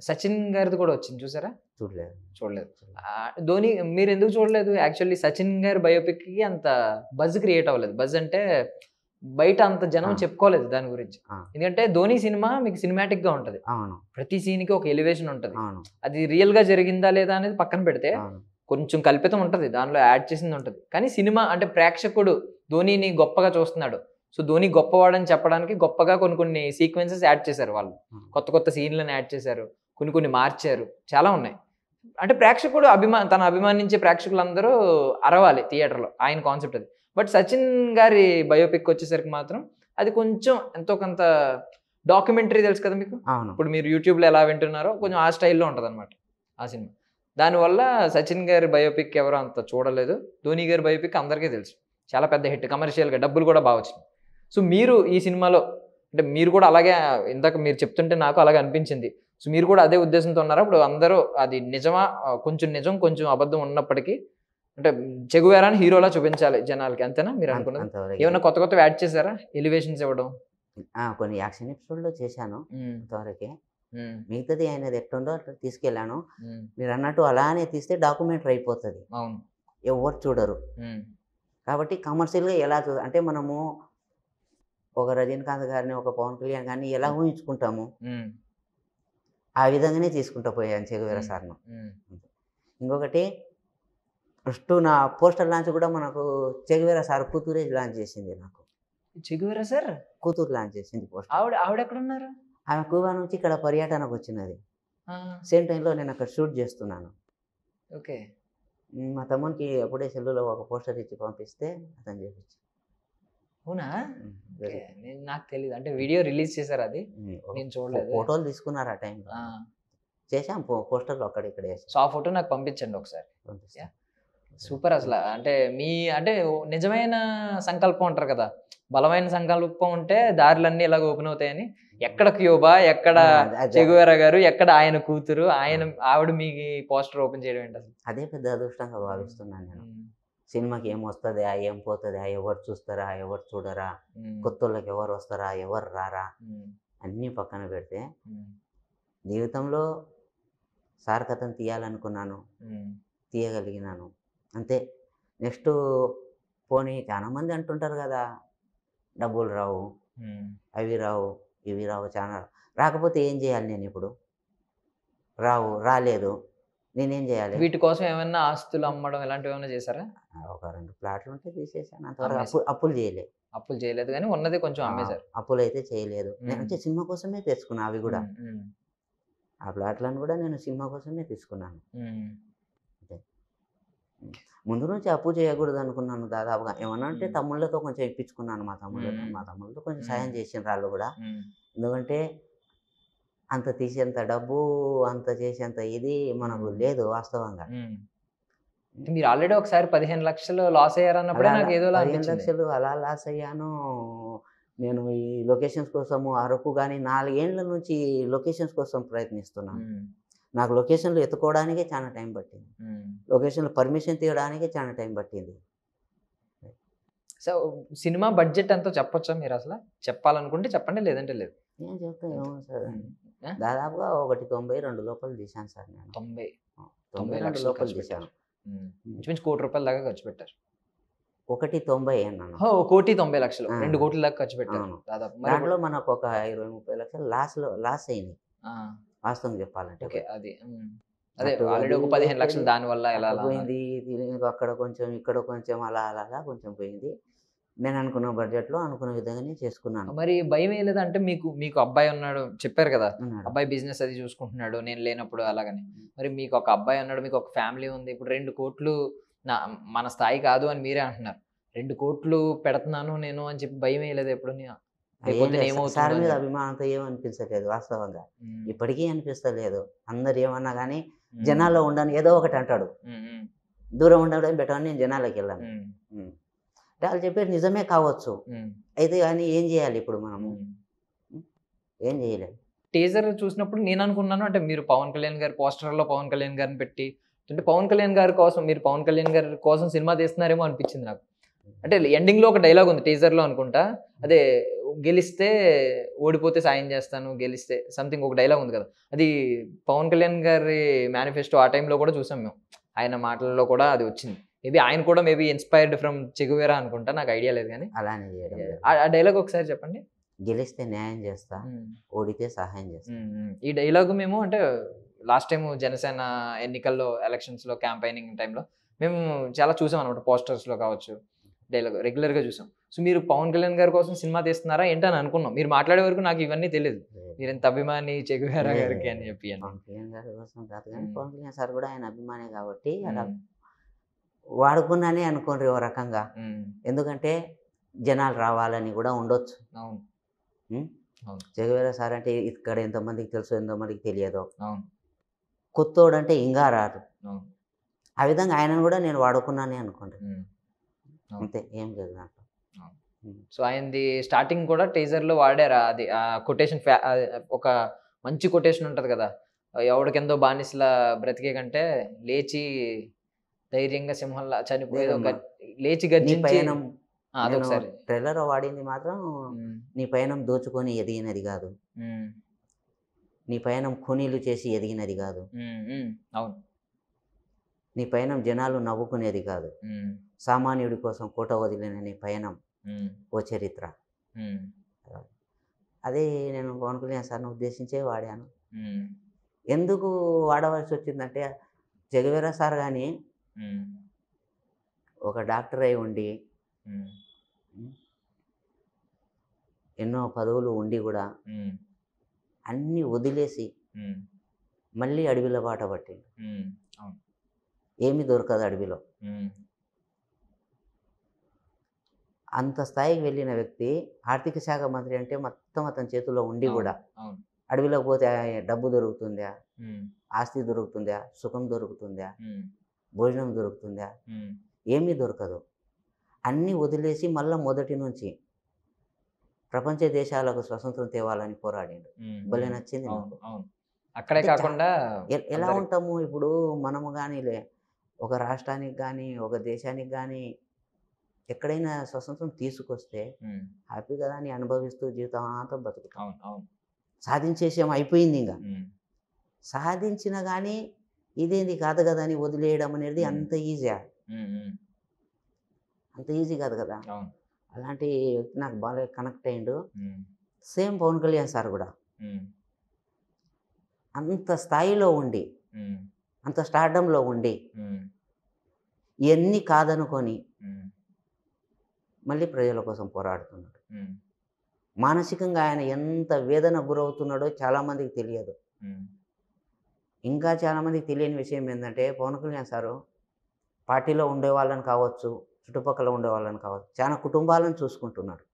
సచిన్ గారిది కూడా వచ్చింది చూసారా? చూడలేదు. ధోని మీరు ఎందుకు చూడలేదు? యాక్చువల్లీ సచిన్ గారి బయోపిక్ కి అంత బజ్ క్రియేట్ అవ్వలేదు. బజ్ అంటే బయట అంత జనం చెప్పుకోలేదు దాని గురించి. ఎందుకంటే ధోని సినిమా మీకు సినిమాటిక్ గా ఉంటది. ప్రతి సీన్ కి ఒక ఎలివేషన్ ఉంటది. అది రియల్ గా జరిగిందా లేదా అనేది పక్కన పెడితే కొంచెం కల్పితం ఉంటది, దానిలో యాడ్ చేసింది ఉంటది. కానీ సినిమా అంటే ప్రేక్షకుడు ధోనిని గొప్పగా చూస్తున్నాడు, సో ధోని గొప్పవాడని చెప్పడానికి గొప్పగా కొన్ని సీక్వెన్సెస్ యాడ్ చేశారు వాళ్ళు. కొత్త సీన్లను యాడ్ చేశారు, కొన్ని మార్చారు, చాలా ఉన్నాయి. అంటే ప్రేక్షకుడు తన అభిమానించే ప్రేక్షకులందరూ అరవాలి థియేటర్లో, ఆయన కాన్సెప్ట్ అది. బట్ సచిన్ గారి బయోపిక్ వచ్చేసరికి మాత్రం అది కొంచెం ఎంతో కొంత డాక్యుమెంటరీ, తెలుసు కదా మీకు. ఇప్పుడు మీరు యూట్యూబ్లో ఎలా వింటున్నారో కొంచెం ఆ స్టైల్లో ఉంటుంది అనమాట ఆ సినిమా. దానివల్ల సచిన్ గారి బయోపిక్ ఎవరు అంత చూడలేదు. ధోని గారి బయోపిక్ అందరికీ తెలుసు, చాలా పెద్ద హిట్, కమర్షియల్గా డబ్బులు కూడా బాగా వచ్చినాయి. సో మీరు ఈ సినిమాలో అంటే మీరు కూడా అలాగే, ఇందాక మీరు చెప్తుంటే నాకు అలాగే అనిపించింది. సో మీరు కూడా అదే ఉద్దేశంతో ఉన్నారా? ఇప్పుడు అందరూ అది నిజమా, కొంచెం నిజం కొంచెం అబద్ధం ఉన్నప్పటికీ అంటే చెగువేరాని హీరోలా చూపించాలి జనాలకి, అంతేనా మీరు అనుకున్నది? ఏమన్నా కొత్త యాడ్ చేశారా, ఎలివేషన్స్ ఇవ్వడం? కొన్ని యాక్షన్ ఎపిసోడ్లో చేశాను అంతవరకే. మిగతాది ఆయనది ఎట్టుండో అట్లా తీసుకెళ్ళాను. మీరు అన్నట్టు అలానే తీస్తే డాక్యుమెంటరీ అయిపోతుంది, ఎవరు చూడరు. కాబట్టి కమర్షియల్గా ఎలా అంటే మనము ఒక రజనీకాంత్ గారిని, ఒక పవన్ కళ్యాణ్ గారిని ఎలా ఊహించుకుంటాము ఆ విధంగానే తీసుకుంటూ పోయాను చెగువేరా సార్ను. ఇంకొకటి ఫస్ట్ నా పోస్టర్ లాంచ్ కూడా మనకు చెగువేరా సార్ కూతురే లాంచ్ చేసింది. నాకు చెగువేరా సార్ కూతురు లాంచ్ చేసింది పోస్టర్. ఆవిడ ఎక్కడ ఉన్నారు? ఆమె కువా నుంచి ఇక్కడ పర్యటనకు వచ్చినది. సేమ్ టైంలో నేను అక్కడ షూట్ చేస్తున్నాను. ఓకే, మా తమ్మునికి అప్పుడే సెల్లులో ఒక పోస్టర్ ఇచ్చి పంపిస్తే అతను చేపించి. అవునా? నాకు తెలియదు, అంటే వీడియో రిలీజ్ చేశారు, అది నేను చూడలేదు. ఫోటోలు తీసుకున్నారు ఆ టైంలో, చేసాం పోస్టర్లు అక్కడ ఇక్కడ. సో ఆ ఫోటో నాకు పంపించండి ఒకసారి. సూపర్ అసలు. అంటే అంటే నిజమైన సంకల్పం అంటారు కదా, బలమైన సంకల్పం ఉంటే దారులన్నీ ఇలాగ ఓపెన్ అవుతాయని. ఎక్కడ క్యూబా, ఎక్కడ చెగువేరా గారు, ఎక్కడ ఆయన కూతురు, ఆవిడ మీకు పోస్టర్ ఓపెన్ చేయడం ఏంటి అసలు? అదే పెద్ద అదృష్టంగా భావిస్తున్నాను నేను. సినిమాకి ఏం వస్తుందా, ఏం పోతుందా, ఎవరు చూస్తారా, ఎవరు చూడరా, కొత్త వాళ్ళకి ఎవరు వస్తారా, ఎవరు రారా, అన్నీ పక్కన పెడితే జీవితంలో సార్ కథను తీయాలనుకున్నాను, తీయగలిగినాను అంతే. నెక్స్ట్ పోనీ చాలామంది అంటుంటారు కదా, డబ్బులు రావు, అవి రావు, ఇవి రావు, చాలా రాకపోతే ఏం చేయాలి నేను ఇప్పుడు? రాలేదు, నేనేం చేయాలి? వీటి కోసం ఏమైనా ఆస్తులు అమ్మడం ఇలాంటివి ఏమైనా చేశారా? ఒక 2 ప్లాట్లు ఉంటే తీసేసాను అంతవరకు. అప్పులు చేయలేదు కానీ ఉన్నది కొంచెం అమ్మేశారు. అప్పులు అయితే చేయలేదు, అంటే సినిమా కోసమే తెచ్చుకున్నా. అవి కూడా ఆ ప్లాట్లను కూడా నేను సినిమా కోసమే తీసుకున్నాను. ముందు నుంచి అప్పు చేయకూడదు అనుకున్నాను దాదాపుగా. ఏమన్నా అంటే తమ్ముళ్ళతో కొంచెం ఇప్పించుకున్నాను, మా తమ్ముళ్ళతో కొంచెం సాయం చేసిన వాళ్ళు కూడా. ఎందుకంటే అంత తీసేంత డబ్బు, అంత చేసేంత ఇది మనకు లేదు వాస్తవంగా. మీరు ఆల్రెడీ ఒకసారి 15 లక్షలు లాస్ అయ్యారన్నప్పుడే నాకు ఏదో 15 లక్షలు అలా లాస్ అయ్యాను నేను. ఈ లొకేషన్స్ కోసము అరకు కానీ 4 ఏళ్ళ నుంచి లొకేషన్స్ కోసం ప్రయత్నిస్తున్నాను. నాకు లొకేషన్లు ఎత్తుకోవడానికే చాలా టైం పట్టింది, లొకేషన్లో పర్మిషన్ తీయడానికే చాలా టైం పట్టింది. సో సినిమా బడ్జెట్ ఎంతో చెప్పొచ్చా మీరు? అసలు చెప్పాలనుకుంటే చెప్పండి, లేదంటే లేదు. నేను చెప్తాను ఏమో సార్, దాదాపుగా 190-2 లోపల తీశాను సార్ నేను. 90 92 లక్షలు లోపల ఖర్చు తీశాను. పెట్టారు. ఇంచుమించు ₹1,00,00,000 దాకా ఖర్చు పెట్టారు. 1,90 అన్నాను. 1,90,00,000 ఆ. 2 కోట్ల దాకా ఖర్చు పెట్టారు అవును. దాదాపు. మరి దాంట్లో మనకు ఒక 20-30 లక్షలు లాస్ అయినాయి ఆ, వాస్తవం చెప్పాలంటే. ఓకే అది అదే అటు ఆల్రెడీ ఒక అది 15 లక్షలు పోయింది, దాని వల్ల ఎలా అటు పోయింది, అక్కడ కొంచెం ఇక్కడ కొంచెం అలా కొంచెం పోయింది. నేను అనుకున్న బడ్జెట్లో అనుకున్న విధంగానే చేసుకున్నాను. మరి భయం ఏం లేదా? అంటే మీకు మీకు అబ్బాయి ఉన్నాడు చెప్పారు కదా, ఉన్నాడు. అబ్బాయి బిజినెస్ అది చూసుకుంటున్నాడు నేను లేనప్పుడు అలాగని. మరి మీకు ఒక అబ్బాయి ఉన్నాడు, మీకు ఒక ఫ్యామిలీ ఉంది. ఇప్పుడు 2 కోట్లు మన స్థాయి కాదు అని మీరే అంటున్నారు. 2 కోట్లు పెడుతున్నాను నేను అని చెప్పి భయం వేయలేదు ఎప్పుడు? ఏం లేదు, సార్ మీద అభిమానంతో ఏమనిపించలేదు వాస్తవంగా. ఇప్పటికీ అనిపిస్తలేదు. అందరు ఏమన్నా కానీ జనాల్లో ఉండని ఏదో ఒకటి అంటాడు. దూరం ఉండడం బెటర్ అని నేను జనాలకు వెళ్ళాను. అంటే వాళ్ళు చెప్పేది నిజమే కావచ్చు, అయితే కానీ ఏం చేయాలి ఇప్పుడు మనము? ఏం చేయలేదు. టీజర్ చూసినప్పుడు నేను అనుకున్నాను, అంటే మీరు పవన్ కళ్యాణ్ గారి పోస్టర్లో పవన్ కళ్యాణ్ గారిని పెట్టి, అంటే పవన్ కళ్యాణ్ గారి కోసం, మీరు పవన్ కళ్యాణ్ గారి కోసం సినిమా తీస్తున్నారేమో అనిపించింది నాకు. అంటే ఎండింగ్లో ఒక డైలాగ్ ఉంది టీజర్లో అనుకుంటా, అదే గెలిస్తే ఓడిపోతే సాయం చేస్తాను, గెలిస్తే సంథింగ్ ఒక డైలాగ్ ఉంది కదా, అది పవన్ కళ్యాణ్ గారి మేనిఫెస్టో ఆ టైంలో కూడా చూసాం మేము. ఆయన మాటల్లో కూడా అది వచ్చింది. మేబీ ఆయన కూడా మేబీ ఇన్స్పైర్డ్ ఫ్రమ్ చెగువేరా అనుకుంటా, నాకు ఐడియా లేదు కానీ. అలానే చేయడం లేదు. ఆ డైలాగ్ ఒకసారి చెప్పండి. గెలిస్తే న్యాయం చేస్తా, ఓడితే సహాయం చేస్తా. ఈ డైలాగ్ మేము అంటే లాస్ట్ టైం జనసేన ఎన్నికల్లో ఎలక్షన్స్లో క్యాంపెయినింగ్ టైంలో మేము చాలా చూసాం అనమాట, పోస్టర్స్లో కావచ్చు, డైలాగ్ రెగ్యులర్గా చూసాం. సో మీరు పవన్ కళ్యాణ్ గారి కోసం సినిమా తీస్తున్నారా ఏంటని అనుకున్నాం. మీరు మాట్లాడే వరకు నాకు ఇవన్నీ తెలియదు, మీరు ఎంత అభిమాని చెగువేరా గారికి అని చెప్పి. పవన్ కళ్యాణ్ గారి కోసం కాదు కానీ పవన్ కళ్యాణ్ సార్ కూడా ఆయన అభిమానే కాబట్టి అలా వాడుకున్నానే అనుకోండి ఓ రకంగా. ఎందుకంటే జనాలు రావాలని కూడా ఉండొచ్చు. అవును, చెగువేరా సార్ అంటే ఇక్కడ ఎంతమందికి తెలుసు, ఎంతమందికి తెలియదు. అవును, కొత్తోడు అంటే ఇంకా రారు. అవును. ఆ విధంగా ఆయనను కూడా నేను వాడుకున్నానే అనుకోండి, అంతే, ఏం లేదు నాకు. సో ఆయనది స్టార్టింగ్ కూడా టీజర్లో వాడారా, అది కొటేషన్, ఒక మంచి కొటేషన్ ఉంటుంది కదా, ఎవడికెందో బానిసలా బ్రతికే కంటే లేచి ధైర్యంగా సింహంలా చనిపోయేదో లేచి గర్జించి, అదొకసారి ట్రైలర్ వాడింది మాత్రం, నీ పయనం దోచుకొని ఎదిగినది కాదు, నీ పయనం ఖూనీలు చేసి ఎదిగినది కాదు, అవును, నీ పయనం జనాలు నవ్వుకునేది కాదు, సామాన్యుడి కోసం కోట వదిలిన నీ పయనం ఓ చరిత్ర. అదే నేను పవన్ కళ్యాణ్ సార్ని ఉద్దేశించే వాడాను. ఎందుకు వాడవలసి వచ్చిందంటే, చెగువేరా సార్ కానీ ఒక డాక్టర్ అయి ఉండి ఎన్నో పదవులు ఉండి కూడా అన్నీ వదిలేసి మళ్ళీ అడవిలో బాట పట్టిండు. ఏమీ దొరకదు అడవిలో. అంత స్థాయికి వెళ్ళిన వ్యక్తి, ఆర్థిక శాఖ మంత్రి అంటే మొత్తం అతని చేతుల్లో ఉండి కూడా అడవిలోకి పోతే డబ్బు దొరుకుతుందా, ఆస్తి దొరుకుతుందా, సుఖం దొరుకుతుందా, భోజనం దొరుకుతుందా? ఏమీ దొరకదు. అన్నీ వదిలేసి మళ్ళీ మొదటి నుంచి ప్రపంచ దేశాలకు స్వతంత్రం తేవాలని పోరాడిండు. భలే నచ్చింది నాకు. అక్కడే కాకుండా ఎలా ఉంటాము ఇప్పుడు మనము కానీ, ఒక రాష్ట్రానికి కానీ ఒక దేశానికి కానీ ఎక్కడైనా స్వతంత్రం తీసుకొస్తే హ్యాపీగా దాన్ని అనుభవిస్తూ జీవితాంతం బతుకుతాం. సాధించేసాం, అయిపోయింది. ఇంకా సాధించిన కానీ ఇదేంది కాదు కదా అని వదిలేయడం అనేది అంత ఈజీ, అంత ఈజీ కాదు కదా. అలాంటి వ్యక్తి నాకు బాగా కనెక్ట్ అయ్యిండు. సేమ్ పవన్ కళ్యాణ్ సార్ కూడా అంత స్థాయిలో ఉండి, అంత స్టార్డంలో ఉండి ఇవన్నీ కాదనుకొని మళ్ళీ ప్రజల కోసం పోరాడుతున్నాడు. మానసికంగా ఆయన ఎంత వేదన గురవుతున్నాడో చాలామందికి తెలియదు. ఇంకా చాలామందికి తెలియని విషయం ఏంటంటే, పవన్ కళ్యాణ్ సారు పార్టీలో ఉండే వాళ్ళని కావచ్చు, చుట్టుపక్కల ఉండే వాళ్ళని కావచ్చు, చాలా కుటుంబాలను చూసుకుంటున్నాడు.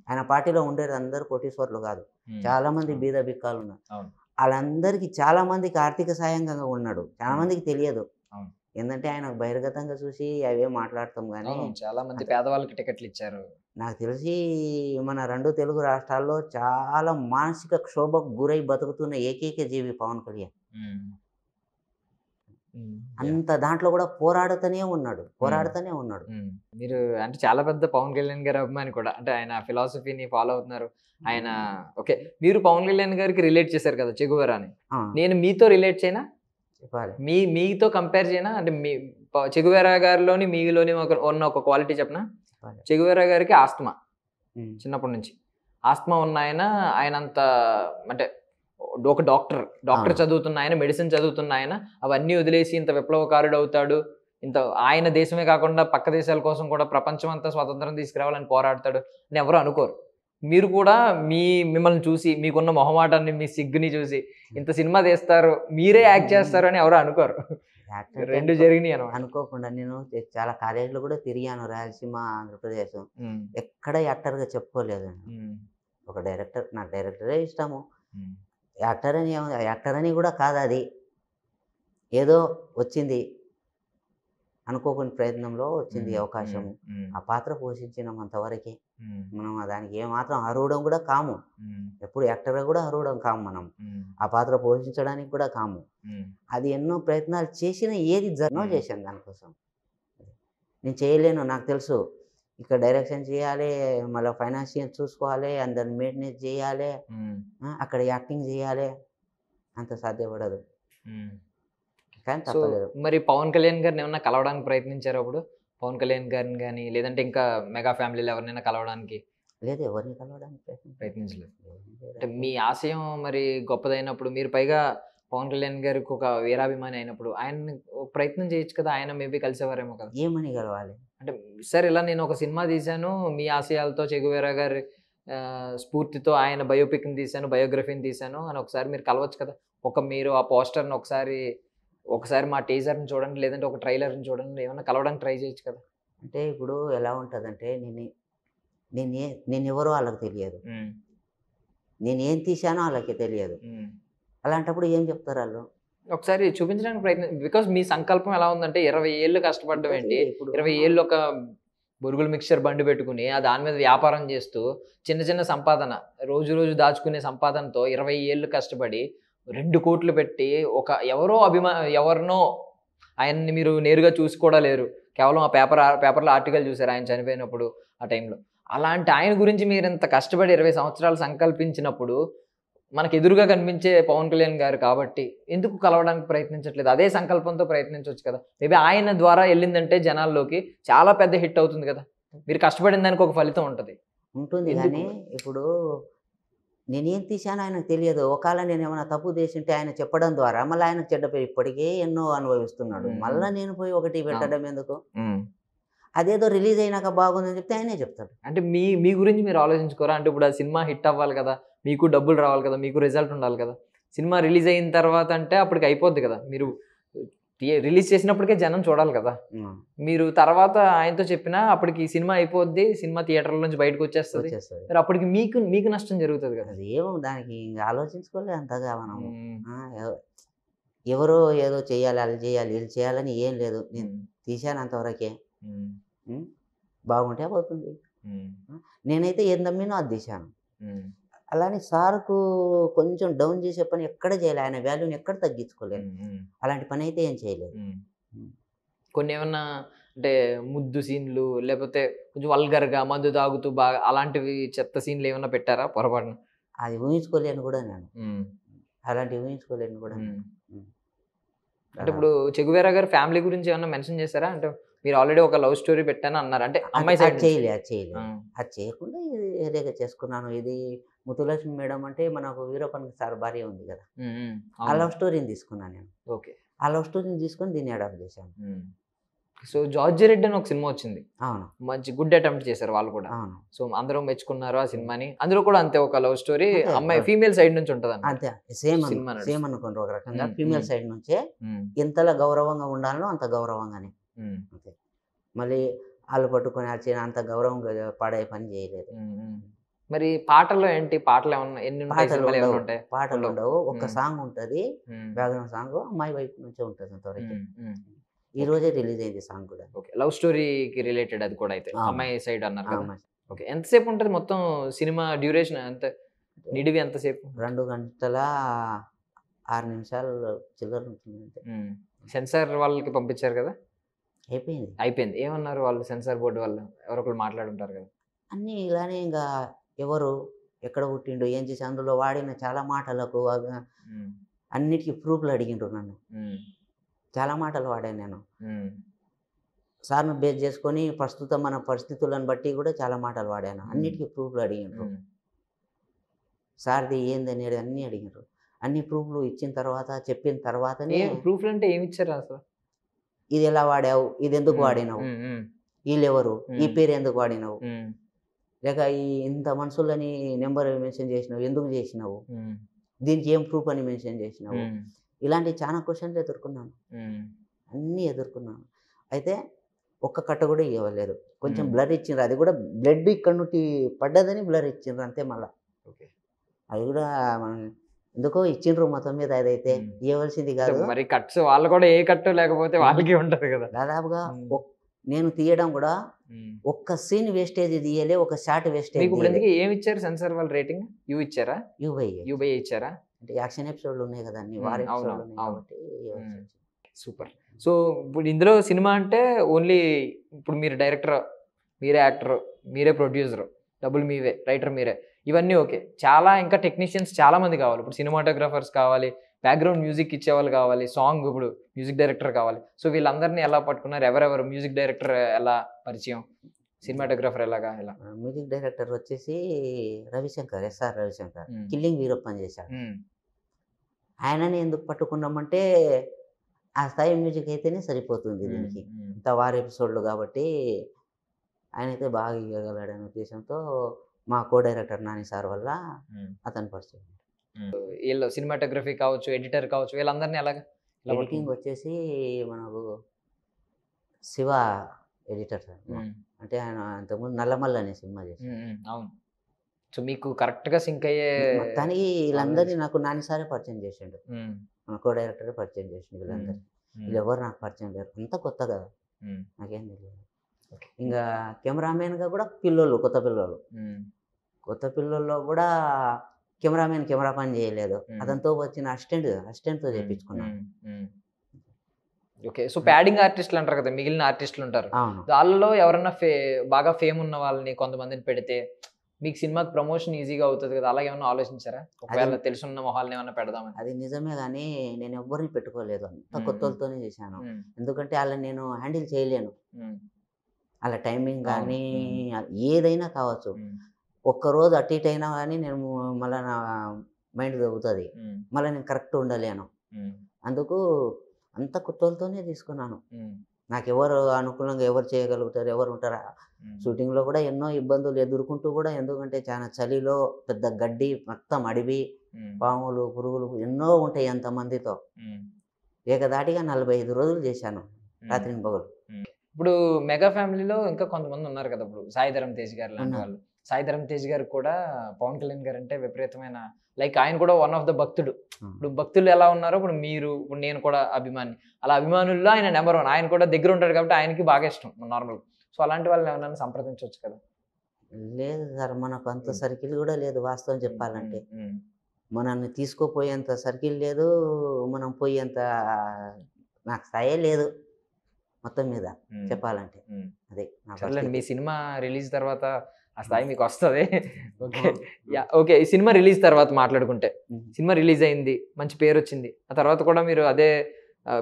ఆయన పార్టీలో ఉండేది అందరు కోటీశ్వర్లు కాదు, చాలామంది బీద బిక్కాలు ఉన్నారు. వాళ్ళందరికీ చాలామందికి ఆర్థిక సాయంగా ఉన్నాడు. చాలామందికి తెలియదు. ఏంటంటే ఆయన బహిర్గతంగా చూసి అవే మాట్లాడతాం కానీ చాలా మంది పేదవాళ్ళకి టికెట్లు ఇచ్చారు. నాకు తెలిసి మన 2 తెలుగు రాష్ట్రాల్లో చాలా మానసిక క్షోభకు గురై బతుకుతున్న ఏకైక జీవి పవన్ కళ్యాణ్. అంత దాంట్లో కూడా పోరాడుతూనే ఉన్నాడు. మీరు అంటే చాలా పెద్ద పవన్ కళ్యాణ్ గారి అభిమాని కూడా, అంటే ఆయన ఫిలాసఫీని ఫాలో అవుతున్నారు. ఆయన ఓకే, మీరు పవన్ కళ్యాణ్ గారికి రిలేట్ చేశారు కదా చెగువేరా అని, నేను మీతో రిలేట్ చేయనా? చెప్పాలి. మీతో కంపేర్ చేయనా అంటే మీ చెగువేరా గారిలోని మీలోని ఉన్న ఒక క్వాలిటీ చెప్పనా? చెప్పాలి. చెగువేరా గారికి ఆస్తమా ఉమ్. చిన్నప్పటి నుంచి. ఆస్తమా ఉన్న ఆయనంత అంటే ఒక డాక్టర్ చదువుతున్న ఆయన, మెడిసిన్ చదువుతున్న ఆయన అవన్నీ వదిలేసి ఇంత విప్లవకారుడు అవుతాడు, ఇంత ఆయన దేశమే కాకుండా పక్క దేశాల కోసం కూడా ప్రపంచం అంతా స్వాతంత్రం తీసుకురావాలని పోరాడతాడు అని ఎవరు అనుకోరు. మీరు కూడా మిమ్మల్ని చూసి మీకున్న మొహమాటాన్ని, మీ సిగ్గుని చూసి ఇంత సినిమా తీస్తారు, మీరే యాక్ట్ చేస్తారు అని ఎవరు అనుకోరు. యాక్టర్ రెండు జరిగినాయి అనమాట. అనుకోకుండా నేను చాలా కాలేజీలో కూడా తిరిగాను, రాయలసీమ, ఆంధ్రప్రదేశ్. ఎక్కడ యాక్టర్గా చెప్పుకోలేదు. ఒక డైరెక్టర్, నాకు డైరెక్టరే ఇష్టము. యాక్టర్ అని కూడా కాదు, అది ఏదో వచ్చింది, అనుకోకుండా ప్రయత్నంలో వచ్చింది అవకాశము. ఆ పాత్ర పోషించినంతవరకే మనం దానికి ఏమాత్రం అర్హుడం కూడా కాము. ఎప్పుడు యాక్టర్గా కూడా అర్హుడం కాము మనం. ఆ పాత్ర పోషించడానికి కూడా కాము. అది ఎన్నో ప్రయత్నాలు చేసిన ఏది జర్నో చేశాను దానికోసం. నేను చేయలేను, నాకు తెలుసు. ఇక్కడ డైరెక్షన్ చేయాలి, మళ్ళీ ఫైనాన్షియల్ చూసుకోవాలి, అందరిని మెయింటెనెన్స్ చేయాలి, అక్కడ యాక్టింగ్ చేయాలి, అంత సాధ్యపడదు. కానీ తప్పలేదు. మరి పవన్ కళ్యాణ్ గారిని ఏమన్నా కలవడానికి ప్రయత్నించారు అప్పుడు? పవన్ కళ్యాణ్ గారిని కానీ లేదంటే ఇంకా మెగా ఫ్యామిలీలో ఎవరినైనా కలవడానికి? లేదు, ఎవరిని కలవడానికి ప్రయత్నించలేదు. అంటే మీ ఆశయం మరి గొప్పదైనప్పుడు, మీరు పైగా పవన్ కళ్యాణ్ గారికి ఒక వీరాభిమాని అయినప్పుడు ఆయన్ని ప్రయత్నం చేయొచ్చు కదా, ఆయన మేబీ కలిసేవారేమో కదా. ఏమని కలవాలి అంటే సార్ ఇలా నేను ఒక సినిమా తీశాను, మీ ఆశయాలతో చెగువేరా గారి స్ఫూర్తితో ఆయన బయోపిక్ని తీశాను, బయోగ్రఫీని తీశాను అని ఒకసారి మీరు కలవచ్చు కదా. మీరు ఆ పోస్టర్ని ఒకసారి మా టీజర్ని చూడండి, లేదంటే ఒక ట్రైలర్ని చూడండి, ఏమన్నా కలవడానికి ట్రై చేయొచ్చు కదా. అంటే ఇప్పుడు ఎలా ఉంటుందంటే, నేను ఎవరో వాళ్ళకి తెలియదు, నేను ఏం తీశానో వాళ్ళకి తెలియదు. అలాంటప్పుడు ఏం చెప్తారు వాళ్ళు? ఒకసారి చూపించడానికి ప్రయత్నం, బికాస్ మీ సంకల్పం ఎలా ఉందంటే 20 ఏళ్ళు కష్టపడడం ఏంటి, 20 ఏళ్ళు ఒక బొరుగుల మిక్చర్ బండి పెట్టుకుని దాని మీద వ్యాపారం చేస్తూ చిన్న చిన్న సంపాదన, రోజు దాచుకునే సంపాదనతో 20 ఏళ్ళు కష్టపడి 2 కోట్లు పెట్టి ఎవరినో ఆయన్ని మీరు నేరుగా చూసి కూడా లేరు, కేవలం ఆ పేపర్లో ఆర్టికల్ చూసారు ఆయన చనిపోయినప్పుడు ఆ టైంలో. అలాంటి ఆయన గురించి మీరు ఇంత కష్టపడి 20 సంవత్సరాలు సంకల్పించినప్పుడు మనకు ఎదురుగా కనిపించే పవన్ కళ్యాణ్ గారు కాబట్టి ఎందుకు కలవడానికి ప్రయత్నించట్లేదు? అదే సంకల్పంతో ప్రయత్నించవచ్చు కదా. మేబీ ఆయన ద్వారా వెళ్ళిందంటే జనాల్లోకి చాలా పెద్ద హిట్ అవుతుంది కదా. మీరు కష్టపడిన దానికి ఒక ఫలితం ఉంటుంది. కానీ ఇప్పుడు నేనేం తీశానో ఆయనకు తెలియదు. ఒకవేళ నేను ఏమైనా తప్పు చేసింటే ఆయన చెప్పడం ద్వారా మళ్ళీ ఆయనకు చెడ్డ పేరు ఇప్పటికే ఎన్నో అనుభవిస్తున్నాడు. మళ్ళీ నేను పోయి ఒకటి పెట్టడం ఎందుకు? అదేదో రిలీజ్ అయినాక బాగుందని చెప్తే ఆయనే చెప్తాడు. అంటే మీ గురించి మీరు ఆలోచించుకోరా? అంటే ఇప్పుడు ఆ సినిమా హిట్ అవ్వాలి కదా, మీకు డబ్బులు రావాలి కదా, మీకు రిజల్ట్ ఉండాలి కదా. సినిమా రిలీజ్ అయిన తర్వాత అంటే అప్పటికి అయిపోద్ది కదా, మీరు రిలీజ్ చేసినప్పటికే జనం చూడాలి కదా. మీరు తర్వాత ఆయనతో చెప్పినా అప్పటికి సినిమా అయిపోద్ది, సినిమా థియేటర్ల నుంచి బయటకు వచ్చేస్తుంది, అప్పటికి మీకు నష్టం జరుగుతుంది కదా. అది ఏమో దానికి ఇంకా ఆలోచించుకోలేదు అంతగా మనం. ఎవరో ఏదో చేయాలి, అది చేయాలి, ఇది చేయాలని ఏం లేదు. నేను తీశాను అంతవరకే, బాగుంటే పోతుంది. నేనైతే ఏం నమ్మినో అది తీశాను. అలానే సార్కు కొంచెం డౌన్ చేసే పని ఎక్కడ చేయలేదు, ఆయన వాల్యూని ఎక్కడ తగ్గించుకోలేదు. అలాంటి పని అయితే ఏం చేయలేదు. కొన్ని ఏమన్నా అంటే ముద్దు సీన్లు, లేకపోతే కొంచెం వల్గర్గా మందు తాగుతూ బాగా అలాంటివి చెత్త సీన్లు ఏమన్నా పెట్టారా పొరపాటున? అది ఊహించుకోలేను కూడా నేను, అలాంటివి ఊహించుకోలేను కూడా. అంటే ఇప్పుడు చెగువేరా గారి ఫ్యామిలీ గురించి ఏమన్నా మెన్షన్ చేశారా? అంటే మీరు ఆల్రెడీ ఒక లవ్ స్టోరీ పెట్టాను అన్నారు, అంటే అమ్మాయి సైడ్ చేయలేదు. అది చేయకుండా ఇది ఏదేగా చేసుకున్నాను. ఇది ముతులక్ష్మి మేడం అంటే మనకు వీరప్పన్ సార్ భార్య ఉంది కదా, ఆ లవ్ స్టోరీని తీసుకున్నాను నేను. ఓకే, ఆ లవ్ స్టోరీని తీసుకొని దీన్ని అడాప్ట్ చేశాను. సో జార్జి రెడ్డి అని ఒక సినిమా వచ్చింది, అవును, మంచి గుడ్ అటెంప్ట్ చేశారు వాళ్ళు కూడా. సో అందరూ మెచ్చుకున్నారు ఆ సినిమాని. అందులో కూడా అంతే ఒక లవ్ స్టోరీ, అమ్మాయి ఫీమేల్ సైడ్ నుంచి ఉంటుంది అంతే. సేమ్ అనుకోండి, ఒక రకంగా ఫీమేల్ సైడ్ నుంచే ఎంతలా గౌరవంగా ఉండాలో అంత గౌరవంగానే. అంతే, మళ్ళీ వాళ్ళు పట్టుకొని వచ్చిన అంత గౌరవంగా పాడే పని చేయలేదు. మరి పాటలు ఏంటి? పాటలు ఏమన్నా ఎన్ని ఉంటాయి? పాటలు ఉండవు, ఒక సాంగ్ ఉంటుంది, బ్యాక్గ్రౌండ్ సాంగ్, అమ్మాయి వైపు నుంచే ఉంటుంది అంతవరకు. ఈ రోజే రిలీజ్ అయింది సాంగ్ కూడా. ఓకే, లవ్ స్టోరీకి రిలేటెడ్ అది కూడా అయితే, అమ్మాయి సైడ్ అన్నారు కదా. ఓకే, ఎంతసేపు ఉంటుంది మొత్తం సినిమా డ్యూరేషన్? ఎంత నిడివి ఎంతసేపు? 2 గంటల 6 నిమిషాలు చిల్లర ఉంటుంది. సెన్సార్ వాళ్ళకి పంపించారు కదా, అయిపోయింది. ఏమన్నారు వాళ్ళు? సెన్సార్ బోర్డు వాళ్ళు ఎవరొకరు మాట్లాడుంటారు కదా. అన్నీ ఇలానే, ఇంకా ఎవరు ఎక్కడ పుట్టిండు, ఏం చేసి, అందులో వాడిన చాలా మాటలకు అన్నిటికీ ప్రూఫ్లు అడిగిండ్రు నన్ను. చాలా మాటలు వాడాను నేను. సార్ను బేస్ చేసుకొని ప్రస్తుతం మన పరిస్థితులను బట్టి కూడా చాలా మాటలు వాడాను. అన్నిటికీ ప్రూఫ్లు అడిగిండ్రు. సార్ది ఏంది అనేది అన్నీ అడిగిండ్రు. అన్ని ప్రూఫ్లు ఇచ్చిన తర్వాత చెప్పిన తర్వాతనే ప్రూఫ్లు అంటే ఏమి ఇచ్చారు అసలు? ఇది ఎలా వాడావు, ఇది ఎందుకు వాడినావు, వీళ్ళెవరు, ఈ పేరు ఎందుకు వాడినావు, లేక ఈ ఇంత మనుషులని నెంబర్ మెన్షన్ చేసినావు, ఎందుకు చేసినావు, దీనికి ఏం ప్రూఫ్ అని మెన్షన్ చేసినావు, ఇలాంటి చాలా క్వశ్చన్లు ఎదుర్కొన్నాను. అన్నీ ఎదుర్కొన్నాను. అయితే ఒక్క కట్ట కూడా ఇవ్వలేదు. కొంచెం బ్లర్ ఇచ్చిండ్రు. అది కూడా బ్లడ్ ఇక్కడ నుండి పడ్డదని బ్లర్ ఇచ్చిండ్రు అంతే. మళ్ళీ అది కూడా మనం ఎందుకో ఇచ్చిండ్రు మొత్తం మీద. అదైతే ఇవ్వవలసింది కాదు. మరి కట్స్ వాళ్ళు కూడా ఏ కట్టు లేకపోతే వాళ్ళకి ఉంటది కదా. దాదాపుగా నేను తీయడం కూడా ఒక్క సీన్ వేస్టేజ్ తీయలే, ఒక షాట్ వేస్టేజ్. ఏమి ఇచ్చారు సెన్సార్ వాళ్ళు రేటింగ్? యూ ఇచ్చారా? యూ ఇచ్చారా? అంటే యాక్షన్ ఎపిసోడ్లు ఉన్నాయి కదా అన్ని వారి ఎపిసోడ్లు ఉన్నాయి కాబట్టి. సూపర్. సో ఇప్పుడు ఇందులో సినిమా అంటే ఓన్లీ ఇప్పుడు మీరు డైరెక్టర్, మీరే యాక్టర్, మీరే ప్రొడ్యూసర్, డబ్బులు మీవే, రైటర్ మీరే, ఇవన్నీ ఓకే. చాలా ఇంకా టెక్నీషియన్స్ చాలా మంది కావాలి. ఇప్పుడు సినిమాటోగ్రాఫర్స్ కావాలి, బ్యాక్గ్రౌండ్ మ్యూజిక్ ఇచ్చేవాళ్ళు కావాలి, సాంగ్ ఇప్పుడు మ్యూజిక్ డైరెక్టర్ కావాలి. సో వీళ్ళందరినీ ఎలా పట్టుకున్నారు? ఎవరెవరు? మ్యూజిక్ డైరెక్టర్ ఎలా పరిచయం, సినిమాటోగ్రాఫర్ ఎలా? మ్యూజిక్ డైరెక్టర్ వచ్చేసి రవిశంకర్, ఎస్ఆర్ రవిశంకర్, కిల్లింగ్ వీరప్పని చేశాడు. ఆయనని ఎందుకు పట్టుకున్నామంటే ఆ స్థాయి మ్యూజిక్ అయితేనే సరిపోతుంది దీనికి, ఇంత వారి ఎపిసోడ్లు కాబట్టి ఆయన అయితే బాగా ఇవ్వగలడనే ఉద్దేశంతో మా కో డైరెక్టర్ నాని సార్ వల్ల అతను పరిచయం. వీళ్ళు సినిమాటోగ్రఫీ కావచ్చు, ఎడిటర్ కావచ్చు, వీళ్ళందరినీ ఎలాగా? ఎడిటింగ్ వచ్చేసి మనకు శివ ఎడిటర్ సార్. అంటే ఆయన అంతకుముందు నల్లమల్ల అనే సినిమా చేశారు. అవును. సో మీకు కరెక్ట్గా సింక్ అయ్యే మొత్తానికి వీళ్ళందరినీ నాకు నాని సారే పరిచయం చేసిండు. మన కో డైరెక్టరే పరిచయం చేసిండు వీళ్ళందరూ. వీళ్ళు ఎవరు నాకు పరిచయం లేరు, అంతా కొత్త కదా, నాకేం తెలియదు. ఇంకా కెమెరామెన్గా కూడా పిల్లోళ్ళు, కొత్త పిల్లోళ్ళు కూడా కెమెరామెన్ కెమెరా పని చేయలేదు. అతనితో వచ్చిన అసిస్టెంట్తో చేయించుకున్నాను. ఓకే. సో ప్యాడింగ్ ఆర్టిస్టులు అంటారు కదా, మిగిలిన ఆర్టిస్టులు ఉంటారు, వాళ్ళలో ఎవరన్నా బాగా ఫేమ్ ఉన్న వాళ్ళని కొంతమందిని పెడితే మీకు సినిమాకి ప్రమోషన్ ఈజీగా అవుతుంది కదా, అలాగే ఏమన్నా ఆలోచించారా? ఒకవేళ తెలుసున్న మొహాలని ఏమన్నా పెడదామని? అది నిజమే, కానీ నేను ఎవరిని పెట్టుకోలేదు. అంత కొత్తలతోనే చేశాను. ఎందుకంటే వాళ్ళని నేను హ్యాండిల్ చేయలేను. అలా టైమింగ్ కానీ ఏదైనా కావచ్చు. ఒక్కరోజు అటు ఇటు అయినా కానీ నేను మళ్ళీ నా మైండ్ తగ్గుతుంది, మళ్ళీ నేను కరెక్ట్ ఉండలేను. అందుకు అంత కొత్తలతోనే తీసుకున్నాను. నాకు ఎవరు అనుకూలంగా ఎవరు చేయగలుగుతారు, ఎవరు ఉంటారా? షూటింగ్లో కూడా ఎన్నో ఇబ్బందులు ఎదుర్కొంటూ కూడా, ఎందుకంటే చాలా చలిలో పెద్ద గడ్డి మొత్తం అడవి, పాములు, పురుగులు ఎన్నో ఉంటాయి అంతమందితో. ఏకదాటిగా 45 రోజులు చేశాను రాత్రి పగలు. ఇప్పుడు మెగా ఫ్యామిలీలో ఇంకా కొంతమంది ఉన్నారు కదా, ఇప్పుడు సాయిధరం తేజ్ గారు లాంటి వాళ్ళు. సాయిధరం తేజ్ గారు కూడా పవన్ కళ్యాణ్ గారు అంటే విపరీతమైన లైక్, ఆయన కూడా వన్ ఆఫ్ ద భక్తుడు. ఇప్పుడు భక్తులు ఎలా ఉన్నారో ఇప్పుడు మీరు, ఇప్పుడు నేను కూడా అభిమాని, అలా అభిమానుల్లో ఆయన నెంబర్ 1. ఆయన కూడా దగ్గర ఉంటాడు కాబట్టి ఆయనకి బాగా ఇష్టం నార్మల్. సో అలాంటి వాళ్ళని ఏమన్నా సంప్రదించవచ్చు కదా? లేదు సార్, మనకు అంత సర్కిల్ కూడా లేదు వాస్తవం చెప్పాలంటే. మనల్ని తీసుకుపోయేంత సర్కిల్ లేదు, మనం పోయేంత నాకు స్థాయే లేదు మొత్తం మీద చెప్పాలంటే. అదే మీ సినిమా రిలీజ్ తర్వాత ఆ స్థాయి మీకు వస్తుంది. Okay okay. ఈ సినిమా రిలీజ్ తర్వాత మాట్లాడుకుంటే, సినిమా రిలీజ్ అయింది, మంచి పేరు వచ్చింది, ఆ తర్వాత కూడా మీరు అదే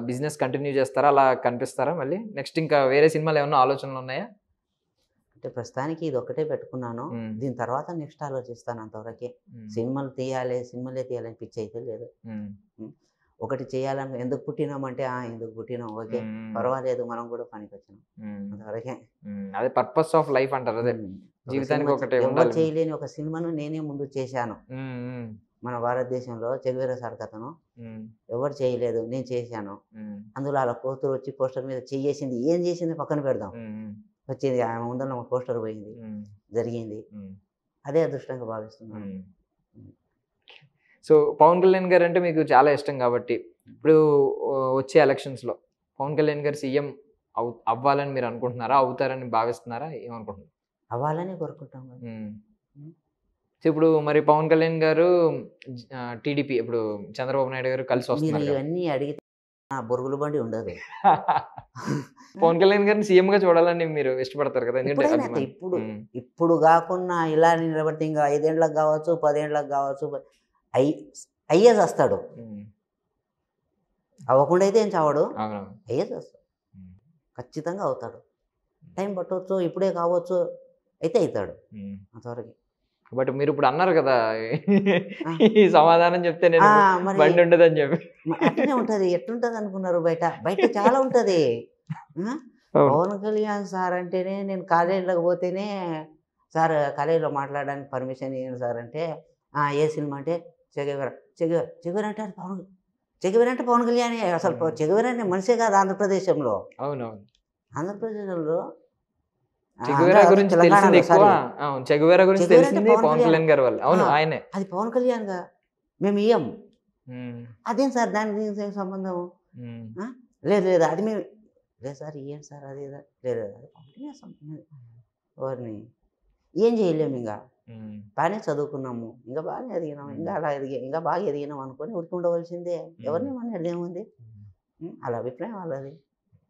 బిజినెస్ కంటిన్యూ చేస్తారా, అలా కనిపిస్తారా మళ్ళీ? నెక్స్ట్ ఇంకా వేరే సినిమాలు ఏమన్నా ఆలోచనలు ఉన్నాయా? అంటే ప్రస్తుతానికి ఇది ఒకటే పెట్టుకున్నాను. దీని తర్వాత నెక్స్ట్ ఆలోచిస్తాను. అంతవరకే. సినిమాలే తీయాలని పిచ్చి అయితే లేదు. ఒకటి చేయాలని ఎందుకు పుట్టినామంటే ఎందుకు పుట్టినాం, ఓకే పర్వాలేదు, మనం కూడా పనికి వచ్చినాం, అంతవరకే. అదే పర్పస్ ఆఫ్ లైఫ్ అంటారు. అదే జీవితానికి ఒకటే ఎవరు చేయలేని ఒక సినిమాను నేనే ముందు చేశాను. మన భారతదేశంలో చెగువేరా సార్ కథను ఎవరు చేయలేదు, నేను చేశాను. అందులో అలా కూతురు వచ్చి పోస్టర్ మీద చేసింది, ఏం చేసింది పక్కన పెడదాం, వచ్చింది ఆమె ముందర పోస్టర్ పోయింది, జరిగింది. అదే అదృష్టంగా భావిస్తున్నాను. సో పవన్ కళ్యాణ్ గారు అంటే మీకు చాలా ఇష్టం కాబట్టి, ఇప్పుడు వచ్చే ఎలక్షన్స్లో పవన్ కళ్యాణ్ గారు సీఎం అవ్వాలని మీరు అనుకుంటున్నారా, అవుతారని భావిస్తున్నారా, ఏమనుకుంటున్నారు? అవ్వాలని కోరుకుంటాం. సో ఇప్పుడు మరి పవన్ కళ్యాణ్ గారు టీడీపీ, ఇప్పుడు చంద్రబాబు నాయుడు గారు కలిసి వస్తున్నారు. ఇవన్నీ అడిగితే బొరుగుల బండి ఉండదు. పవన్ కళ్యాణ్ గారిని సీఎం గా చూడాలని మీరు ఇష్టపడతారు కదా? ఎందుకంటే ఇప్పుడు కాకుండా ఇలా నిలబడితే ఇంకా 5 ఏళ్ళకి కావచ్చు, 10 ఏళ్ళకి కావచ్చు, అయ్యేది వస్తాడు. అవ్వకుండా అయితే ఏం చావడు, అవునవును. అయ్యేది వస్తాడు, ఖచ్చితంగా అవుతాడు. టైం పట్టవచ్చు, ఇప్పుడే కావచ్చు, అయితే అవుతాడు అంతవరకు. బట్ మీరు ఇప్పుడు అన్నారు కదా ఈ సమాధానం చెప్తే నేను మరి బండి ఉండదని చెప్పి. అట్లనే ఉంటుంది. ఎట్లుంటుంది అనుకున్నారు? బయట బయట చాలా ఉంటుంది. పవన్ కళ్యాణ్ సార్ అంటేనే, నేను కాలేజీలోకి పోతేనే, సార్ కాలేజీలో మాట్లాడడానికి పర్మిషన్ ఇవ్వండి సార్ అంటే, ఏ సినిమా అంటే చెగవేర. చెగవేర అంటే చెగవేర అంటే పవన్ కళ్యాణ్. అసలు చెగవేర అంటే మనిషే కాదు ఆంధ్రప్రదేశంలో. అవునవును. ఆంధ్రప్రదేశ్లో చెగువేరా గురించి తెలిసింది ఎక్కువ. అవును, చెగువేరా గురించి చెగువేరా అంటే తెలిసింది పవన్ పవన్ కళ్యాణ్. కళ్యాణ్ గారి వల్ల. అవును, ఆయనే. అది పవన్ కళ్యాణ్గా మేము ఇయ్యం. అదేం సార్ దానికి దీనికి ఏం సంబంధం? లేదు లేదు అది మేము లేదు సార్, ఇయ్యండి సార్, అది లేదు లేదు అది పవన్ కళ్యాణ్ సంబంధం. వారిని ఏం చేయలేము, ఇంకా బాగానే చదువుకున్నాము, ఇంకా బాగానే ఎదిగినాము, ఇంకా అలా ఇంకా బాగా ఎదిగినాం అనుకొని ఉరికి ఉండవలసిందే. ఎవరిని అనేది ఏముంది? అలా అభిప్రాయం వాళ్ళది.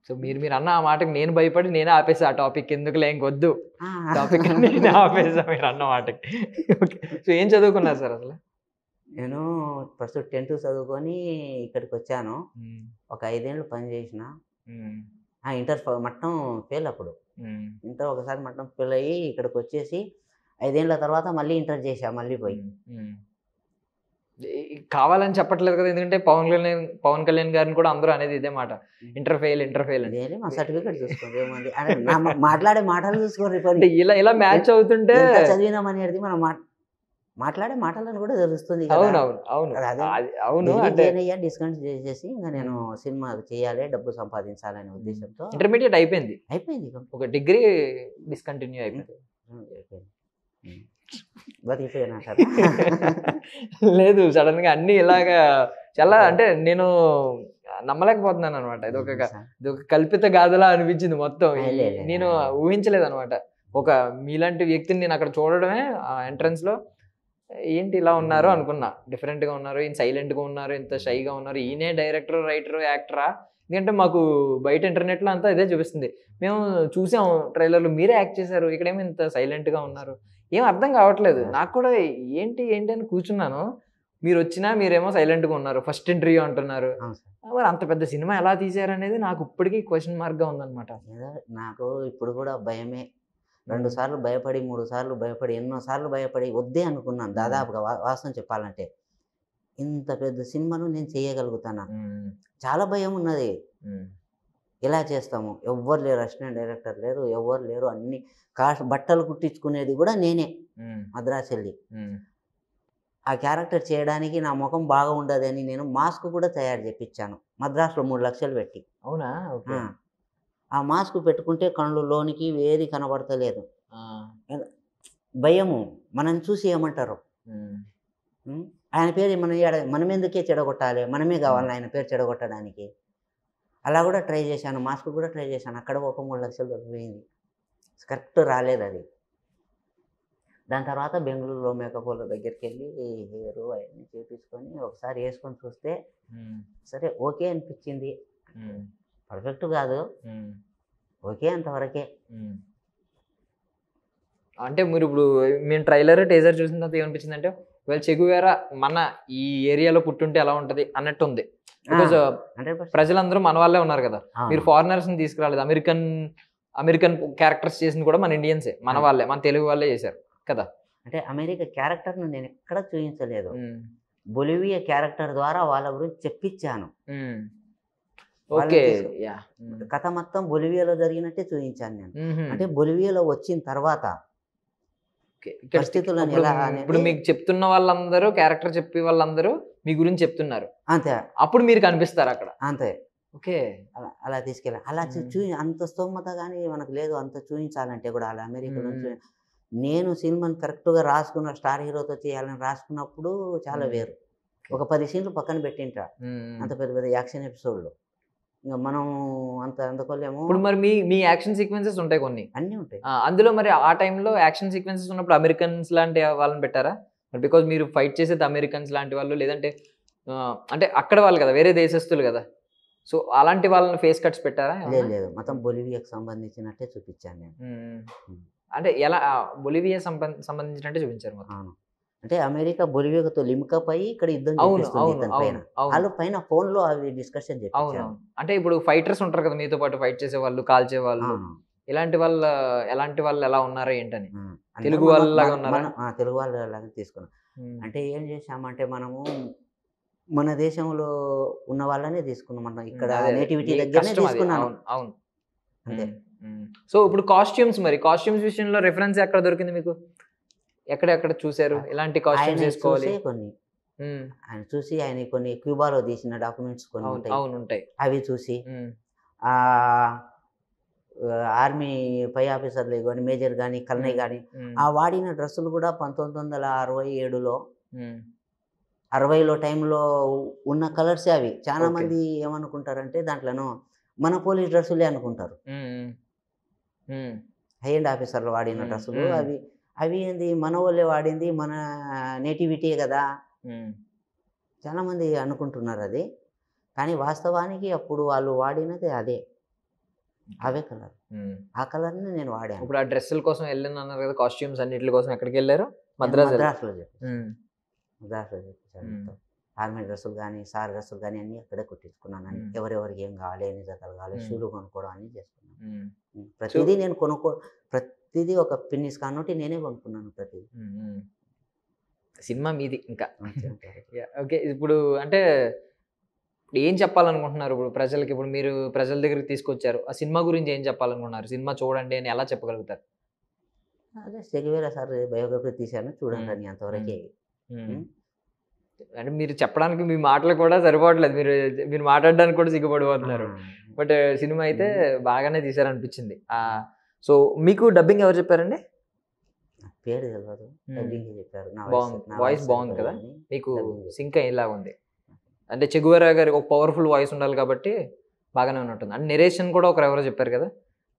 సో మీరు అన్న ఆ మాటకి నేను భయపడి నేనే ఆపేసా ఆ టాపిక్. ఎందుకులే ఇంకొద్దు టాపిక్ నేనే ఆపేసా మీరు అన్న మాటకి. ఓకే. సో ఏం చదువుకున్నారు సార్ అసలు? నేను ఫస్ట్ 10th చదువుకొని ఇక్కడికి వచ్చాను. ఒక 5 ఏళ్ళు పని చేసిన. ఇంటర్ మట్టం ఫెయిల్. అప్పుడు ఇంటర్ ఒకసారి మట్టం ఫెయిల్ అయ్యి ఇక్కడికి వచ్చేసి 5 ఏళ్ళ తర్వాత మళ్ళీ ఇంటర్ చేశా, మళ్ళీ పోయి. కావాలని చెప్పట్లేదు కదా, ఎందుకంటే పవన్ కళ్యాణ్ గారిని కూడా అందరూ అనేది ఇదే మాట, ఇంటర్ ఫెయిల్ అని. మా సర్టిఫికేట్ చూసుకోండి ఏముంది, మాట్లాడే మాటలు చూసుకోండి. ఇలా మ్యాచ్ అవుతుంటే చదివినాం అనేది మనం మాట్లాడే మాటలను కూడా తెలుస్తుంది. అవును. డిస్కౌంట్ చేసేసి ఇంకా నేను సినిమా చేయాలి, డబ్బు సంపాదించాలనే ఉద్దేశంతో ఇంటర్మీడియట్ అయిపోయింది. ఒక డిగ్రీ డిస్కంటిన్యూ అయిపోయింది. బతికిపోయినా లేదు, సడన్ గా అన్ని ఇలాగా చాలా, అంటే నేను నమ్మలేకపోతున్నాను అనమాట. ఇది ఒక కల్పిత గాథలా అనిపించింది మొత్తం. నేను ఊహించలేదు అనమాట. ఒక మీలాంటి వ్యక్తిని నేను అక్కడ చూడడమే ఎంట్రన్స్ లో, ఏంటి ఇలా ఉన్నారు అనుకున్నా, డిఫరెంట్ గా ఉన్నారు, ఈయన సైలెంట్ గా ఉన్నారు, ఇంత షైగా ఉన్నారు, ఈయనే డైరెక్టర్, రైటర్, యాక్టరా? ఎందుకంటే మాకు బయట ఇంటర్నెట్ లో అంతా ఇదే చూపిస్తుంది. మేము చూసాం ట్రైలర్లు, మీరే యాక్ట్ చేశారు, ఇక్కడేమో ఇంత సైలెంట్ గా ఉన్నారు, ఏం అర్థం కావట్లేదు నాకు కూడా. ఏంటి అని కూర్చున్నాను. మీరు వచ్చినా మీరేమో సైలెంట్ గా ఉన్నారు, ఫస్ట్ ఇంటర్వ్యూ అంటున్నారు. మరి అంత పెద్ద సినిమా ఎలా తీశారనేది నాకు ఇప్పటికీ క్వశ్చన్ మార్క్ గా ఉందన్నమాట. నాకు ఇప్పుడు కూడా భయమే. 2 సార్లు భయపడి, 3 సార్లు భయపడి, ఎన్నో సార్లు భయపడి వద్దే అనుకున్నాను దాదాపుగా. వాస్తవం చెప్పాలంటే ఇంత పెద్ద సినిమాను నేను చేయగలుగుతానా? చాలా భయం ఉన్నది. ఎలా చేస్తాము? ఎవ్వరు లేరు, అసిస్టెంట్ డైరెక్టర్ లేరు, ఎవ్వరు లేరు. అన్ని బట్టలు కుట్టించుకునేది కూడా నేనే, మద్రాసు వెళ్ళి. ఆ క్యారెక్టర్ చేయడానికి నా ముఖం బాగా ఉండదని నేను మాస్క్ కూడా తయారు చేయించాను మద్రాసులో 3 లక్షలు పెట్టి. అవునా? ఆ మాస్క్ పెట్టుకుంటే కళ్ళు లోనికి ఏది కనబడతలేదు. భయము. మనం చూసి ఏమంటారు? ఆయన పేరు మనం ఎందుకే చెడగొట్టాలి? మనమే కావాలి ఆయన పేరు చెడగొట్టడానికి. అలా కూడా ట్రై చేశాను, మాస్క్ కూడా ట్రై చేశాను. అక్కడ ఒక 3 లక్షలు దొరికిపోయింది, కరెక్ట్ రాలేదు అది. దాని తర్వాత బెంగళూరులో మేకప్ వాళ్ళ దగ్గరికి వెళ్ళి హెయిర్ అవన్నీ చేపించుకొని ఒకసారి వేసుకొని చూస్తే సరే ఓకే అనిపించింది. పర్ఫెక్ట్ కాదు, ఓకే అంతవరకే. అంటే మీరు ఇప్పుడు మేము ట్రైలర్ టీజర్ చూసిన తర్వాత ఏమనిపించింది అంటే, ఒకవేళ చెగువేరా మన ఈ ఏరియాలో పుట్టుంటే ఎలా ఉంటది అన్నట్టు ఉంది. బికాజ్ ప్రజలందరూ మన వాళ్ళే ఉన్నారు కదా, మీరు ఫారినర్స్ ని తీసుకురాలేదు. అమెరికన్ క్యారెక్టర్స్ చేసింది కూడా మన ఇండియన్సే, మన వాళ్ళే, మన తెలుగు వాళ్ళే చేశారు కదా. అంటే అమెరికా క్యారెక్టర్ను నేను ఎక్కడ చూపించలేదు, బొలివియా క్యారెక్టర్ ద్వారా వాళ్ళ గురించి చెప్పించాను. కథ మొత్తం బొలివియాలో జరిగినట్టే చూపించాను నేను. అంటే బొలివియాలో వచ్చిన తర్వాత పరిస్థితులను ఎలా, ఇప్పుడు మీకు చెప్తున్న వాళ్ళందరూ, క్యారెక్టర్ చెప్పే వాళ్ళందరూ మీ గురించి చెప్తున్నారు అంతే, అప్పుడు మీరు కనిపిస్తారు అక్కడ అంతే. ఓకే, అలా తీసుకెళ్ళాలి. అలా అంత స్తోమత కానీ మనకు లేదు అంత చూపించాలంటే కూడా. అలా అమెరికాలో నేను సినిమాని కరెక్ట్గా రాసుకున్న, స్టార్ హీరోతో చేయాలని రాసుకున్నప్పుడు చాలా వేరు. ఒక 10 సీన్లు పక్కన పెట్టింటా, అంత పెద్ద పెద్ద యాక్షన్ ఎపిసోడ్లు. ఇంకా మనం అంత అందుకోలేము. ఇప్పుడు మరి మీ యాక్షన్ సీక్వెన్సెస్ ఉంటాయి, కొన్ని అన్నీ ఉంటాయి అందులో. మరి ఆ టైంలో యాక్షన్ సీక్వెన్సెస్ ఉన్నప్పుడు అమెరికన్స్ లాంటి వాళ్ళని పెట్టారా? బికాజ్ మీరు ఫైట్ చేసేది అమెరికన్స్ లాంటి వాళ్ళు, లేదంటే అంటే అక్కడ వాళ్ళు కదా, వేరే దేశస్తులు కదా, సో అలాంటి వాళ్ళని ఫేస్ కట్స్ పెట్టారా? లేదు, మొత్తం బొలివియాకి సంబంధించినట్టే చూపించాను నేను. అంటే ఎలా బొలివియా సంబంధించినట్టే చూపించారు మొత్తం. అంటే అమెరికా బొలివియాతో లింకప్ అయ్యి ఇక్కడ యుద్ధం అవును చేపిస్తుంది అవును ఇతని అవును పైన. అవును వాళ్ళు పైన ఫోన్లో అవి డిస్కషన్ అవును చేపించారు. అవును. అంటే ఇప్పుడు ఫైటర్స్ ఉంటారు కదా మీతో పాటు ఫైట్ చేసే వాళ్ళు, కాల్చే వాళ్ళు, ఇలాంటి వాళ్ళ ఎలాంటి వాళ్ళు ఎలా ఉన్నారా ఏంటని? తెలుగు వాళ్ళలాగా ఉన్నారా? తెలుగు వాళ్ళలాగా తీసుకున్నాం. ఉమ్, అంటే ఏం చేసామంటే మనము మన దేశంలో ఉన్న వాళ్ళనే తీసుకున్నాం. మనం ఇక్కడ అదే అదే. నేటివిటీ ఏ దగ్గరనే కష్టం అది. తీసుకున్నాను అవును అవును. అంతే. సో ఇప్పుడు కాస్ట్యూమ్స్ విషయంలో రిఫరెన్స్ ఎక్కడ దొరికింది మీకు? ఎక్కడెక్కడ చూసారు ఇలాంటి కాస్ట్యూమ్స్ ఆయన వేసుకోవాలి? చూసే కొన్ని ఉమ్, ఆయన చూసి ఆయన కొన్ని క్యూబాలో తీసిన డాక్యుమెంట్స్ కొన్ని అవును ఉంటాయి, అవును ఉంటాయి. అవి చూసి ఉమ్, ఆ ఆర్మీ పై ఆఫీసర్లు కానీ మేజర్ కానీ కల్నై కానీ ఉమ్, ఆ వాడిన డ్రెస్సులు కూడా 1967లో ఉమ్, 60లో టైంలో ఉన్న కలర్సే అవి. చాలా ఓకే. మంది ఏమనుకుంటారంటే దాంట్లోనూ మన పోలీస్ డ్రెస్సులే అనుకుంటారు. ఉమ్, ఉమ్, హై అండ్ ఆఫీసర్లు వాడిన ఉమ్, డ్రెస్సులు ఉమ్, అవి. అవి ఏంది మన వాళ్ళే వాడింది, మన నేటివిటీ కదా ఉమ్, చాలామంది అనుకుంటున్నారు అది. కానీ వాస్తవానికి అప్పుడు వాళ్ళు వాడినది అదే, అవే కలర్. ఉమ్. ఆ కలర్ని నేను వాడాను. ఇప్పుడు ఆ డ్రెస్సుల కోసం వెళ్ళాను అన్నారు కదా, కాస్ట్యూమ్స్ అన్నిటి కోసం ఎక్కడికి వెళ్ళారు? నేను మద్రాస్ మద్రాసులో చెప్పాను. ఉమ్, మద్రాసులో చెప్పాను ఉమ్, మొత్తం. ఆర్మీ డ్రెస్సులు కానీ సార్ డ్రెస్సులు కానీ అన్నీ అక్కడే కుట్టించుకున్నాను. అన్ని మ్మ్. ఎవరెవరికి ఏం కావాలి, ఎన్ని జతలు కావాలి, మ్మ్. షూలు కొనుక్కోవడం అన్నీ చేసుకున్నాను. ఉమ్, ప్రతిదీ నేను ప్రతిదీ ఒక పిన్నిస్ కానోటి నేనే కొనుక్కున్నాను ప్రతిదీ. ఉమ్, ఉమ్. సినిమా మీది ఇంకా. అంతే అంటారు. ఓకే. ఇప్పుడు అంటే ఏం చెప్పాలనుకుంటున్నారు ఇప్పుడు ప్రజలకి? ఇప్పుడు మీరు ప్రజల దగ్గరికి తీసుకొచ్చారు, ఆ సినిమా గురించి ఏం చెప్పాలనుకుంటున్నారు? సినిమా చూడండి అని ఎలా చెప్పగలుగుతారు? అదే చెగువేరా సార్ బయోగ్రఫీ తీశాను చూడండి అని అంతవరకే. ఉమ్. అంటే మీరు చెప్పడానికి మీ మాటలు కూడా సరిపోవట్లేదు, మీరు మాట్లాడడానికి కూడా సిగ్గుపడిపోతున్నారు. బట్ సినిమా అయితే బాగానే తీశారనిపించింది. సో మీకు డబ్బింగ్ ఎవరు చెప్పారండి? పేరు తెలియదు, డబ్బింగ్ చెప్పారు. బాగుంది, వాయిస్ బాగుంది కదా మీకు, dubbing. సింక్ అయ్యేలా ఉంది. అంటే చెగువేరా గారి ఒక పవర్ఫుల్ వాయిస్ ఉండాలి కాబట్టి బాగానే ఉన్నట్టుంది. అంటే నెరేషన్ కూడా ఒకరు ఎవరో చెప్పారు కదా,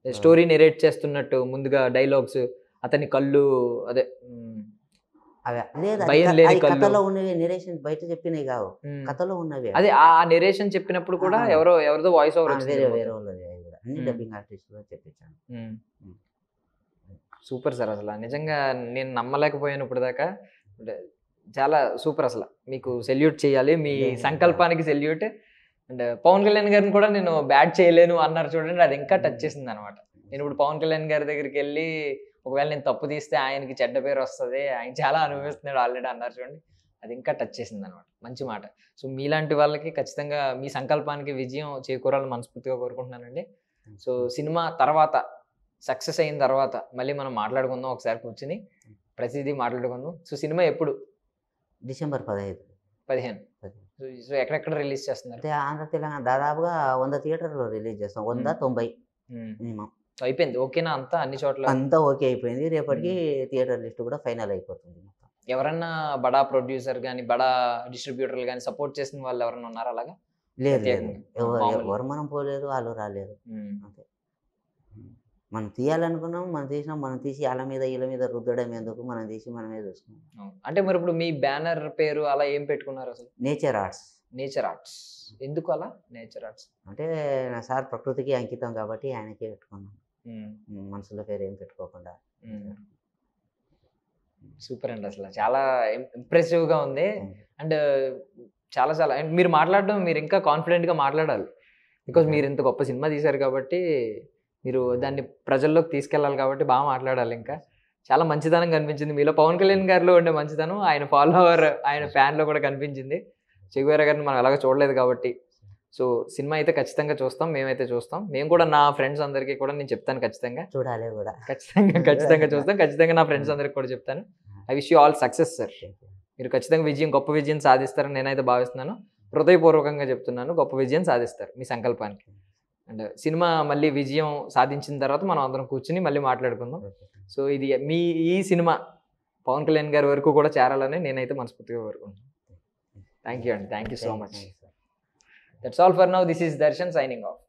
స్టోరీ నెరేట్ చేస్తున్నట్టు ముందుగా డైలాగ్స్, అతని కళ్ళు అదే అవే లేదు, భయం లేని కళ్ళు. కథలో ఉన్నవి నెరేషన్ బయట చెప్పినవి కావు, కథలో ఉన్నవి. అదే ఆ నెరేషన్ చెప్పినప్పుడు కూడా ఎవరిదో వాయిస్ ఓవర్ వేరే వేరే వాళ్ళది కూడా అన్ని డబ్బింగ్ ఆర్టిస్టులు చెప్పించాను. సూపర్ సార్, అసలు నిజంగా నేను నమ్మలేకపోయాను ఇప్పుడు దాకా. చాలా సూపర్, అసలు మీకు సెల్యూట్ చేయాలి, మీ సంకల్పానికి సెల్యూట్. అండ్ పవన్ కళ్యాణ్ గారిని కూడా నేను బ్యాడ్ చేయలేను అన్నారు చూడండి, అది ఇంకా టచ్ చేసింది అనమాట. నేను ఇప్పుడు పవన్ కళ్యాణ్ గారి దగ్గరికి వెళ్ళి ఒకవేళ నేను తప్పు తీస్తే ఆయనకి చెడ్డ పేరు వస్తుంది, ఆయన చాలా అనుభవిస్తున్నాడు ఆల్రెడీ అన్నారు చూడండి, అది ఇంకా టచ్ చేసింది అనమాట. మంచి మాట. సో మీలాంటి వాళ్ళకి ఖచ్చితంగా మీ సంకల్పానికి విజయం చేకూరాలని మనస్ఫూర్తిగా కోరుకుంటున్నానండి. సో సినిమా తర్వాత సక్సెస్ అయిన తర్వాత మళ్ళీ మనం మాట్లాడుకుందాం, ఒకసారి కూర్చుని ప్రతిదీ మాట్లాడుకుందాం. సో సినిమా ఎప్పుడు? డిసెంబర్ 15. సో ఎక్కడెక్కడ రిలీజ్ చేస్తున్నారు? అంటే ఆంధ్ర తెలంగాణ దాదాపుగా 100 థియేటర్లో రిలీజ్ చేస్తాం. 190 మినిమం. అయిపోయింది, ఓకేనా అంతా అన్ని చోట్ల? అంతా ఓకే అయిపోయింది. రేపటికి థియేటర్ లిస్ట్ కూడా ఫైనల్ అయిపోతుంది. ఎవరన్నా బడా ప్రొడ్యూసర్ కానీ బడా డిస్ట్రిబ్యూటర్లు కానీ సపోర్ట్ చేసిన వాళ్ళు ఎవరన్నా ఉన్నారా అలాగా? లేదు లేదు, ఎవరు మనం పోలేదు, వాళ్ళు రాలేదు. అంతే. మనం తీయాలనుకున్నాం, మనం తీసినాం. మనం తీసి వాళ్ళ మీద వీళ్ళ మీద రుద్దడం ఎందుకు, మనం తీసి మనమే చూసుకున్నాం. అంటే మరి ఇప్పుడు మీ బ్యానర్ పేరు అలా ఏం పెట్టుకున్నారు అసలు? Nature arts. నేచర్ ఆర్ట్స్ ఎందుకు అలా నేచర్ ఆర్ట్స్? అంటే నా సార్ ప్రకృతికి అంకితం కాబట్టి ఆయనకే పెట్టుకున్నాం, మనసులో పేరు ఏం పెట్టుకోకుండా. సూపర్ అండి, అసలు చాలా ఇంప్రెసివ్గా ఉంది. అండ్ చాలా చాలా అండ్ మీరు మాట్లాడడం, మీరు ఇంకా కాన్ఫిడెంట్గా మాట్లాడాలి. బికాజ్ మీరు ఇంత గొప్ప సినిమా తీశారు కాబట్టి, మీరు దాన్ని ప్రజల్లోకి తీసుకెళ్ళాలి కాబట్టి బాగా మాట్లాడాలి. ఇంకా చాలా మంచితనం కనిపించింది మీలో. పవన్ కళ్యాణ్ గారిలో ఉండే మంచితనం ఆయన ఫాలోవర్, ఆయన ఫ్యాన్లో కూడా కనిపించింది. చెగువేరా గారిని మనం అలాగే చూడలేదు కాబట్టి. సో సినిమా అయితే ఖచ్చితంగా చూస్తాం, మేమైతే చూస్తాం. మేము కూడా నా ఫ్రెండ్స్ అందరికీ కూడా నేను చెప్తాను, ఖచ్చితంగా చూడాలి కూడా, ఖచ్చితంగా చూస్తాం. ఖచ్చితంగా నా ఫ్రెండ్స్ అందరికీ కూడా చెప్తాను. I wish you all success sir. మీరు ఖచ్చితంగా గొప్ప విజయం సాధిస్తారని నేనైతే భావిస్తున్నాను. హృదయపూర్వకంగా చెప్తున్నాను, గొప్ప విజయం సాధిస్తారు మీ సంకల్పానికి. అండ్ సినిమా మళ్ళీ విజయం సాధించిన తర్వాత మనం అందరం కూర్చుని మళ్ళీ మాట్లాడుకుందాం. సో ఇది ఈ సినిమా పవన్ కళ్యాణ్ గారి వరకు కూడా చేరాలని నేనైతే మనస్ఫూర్తిగా కోరుకుంటున్నాను. థ్యాంక్ యూ అండి, thank you so much. That's all for now. This is Darshan signing off.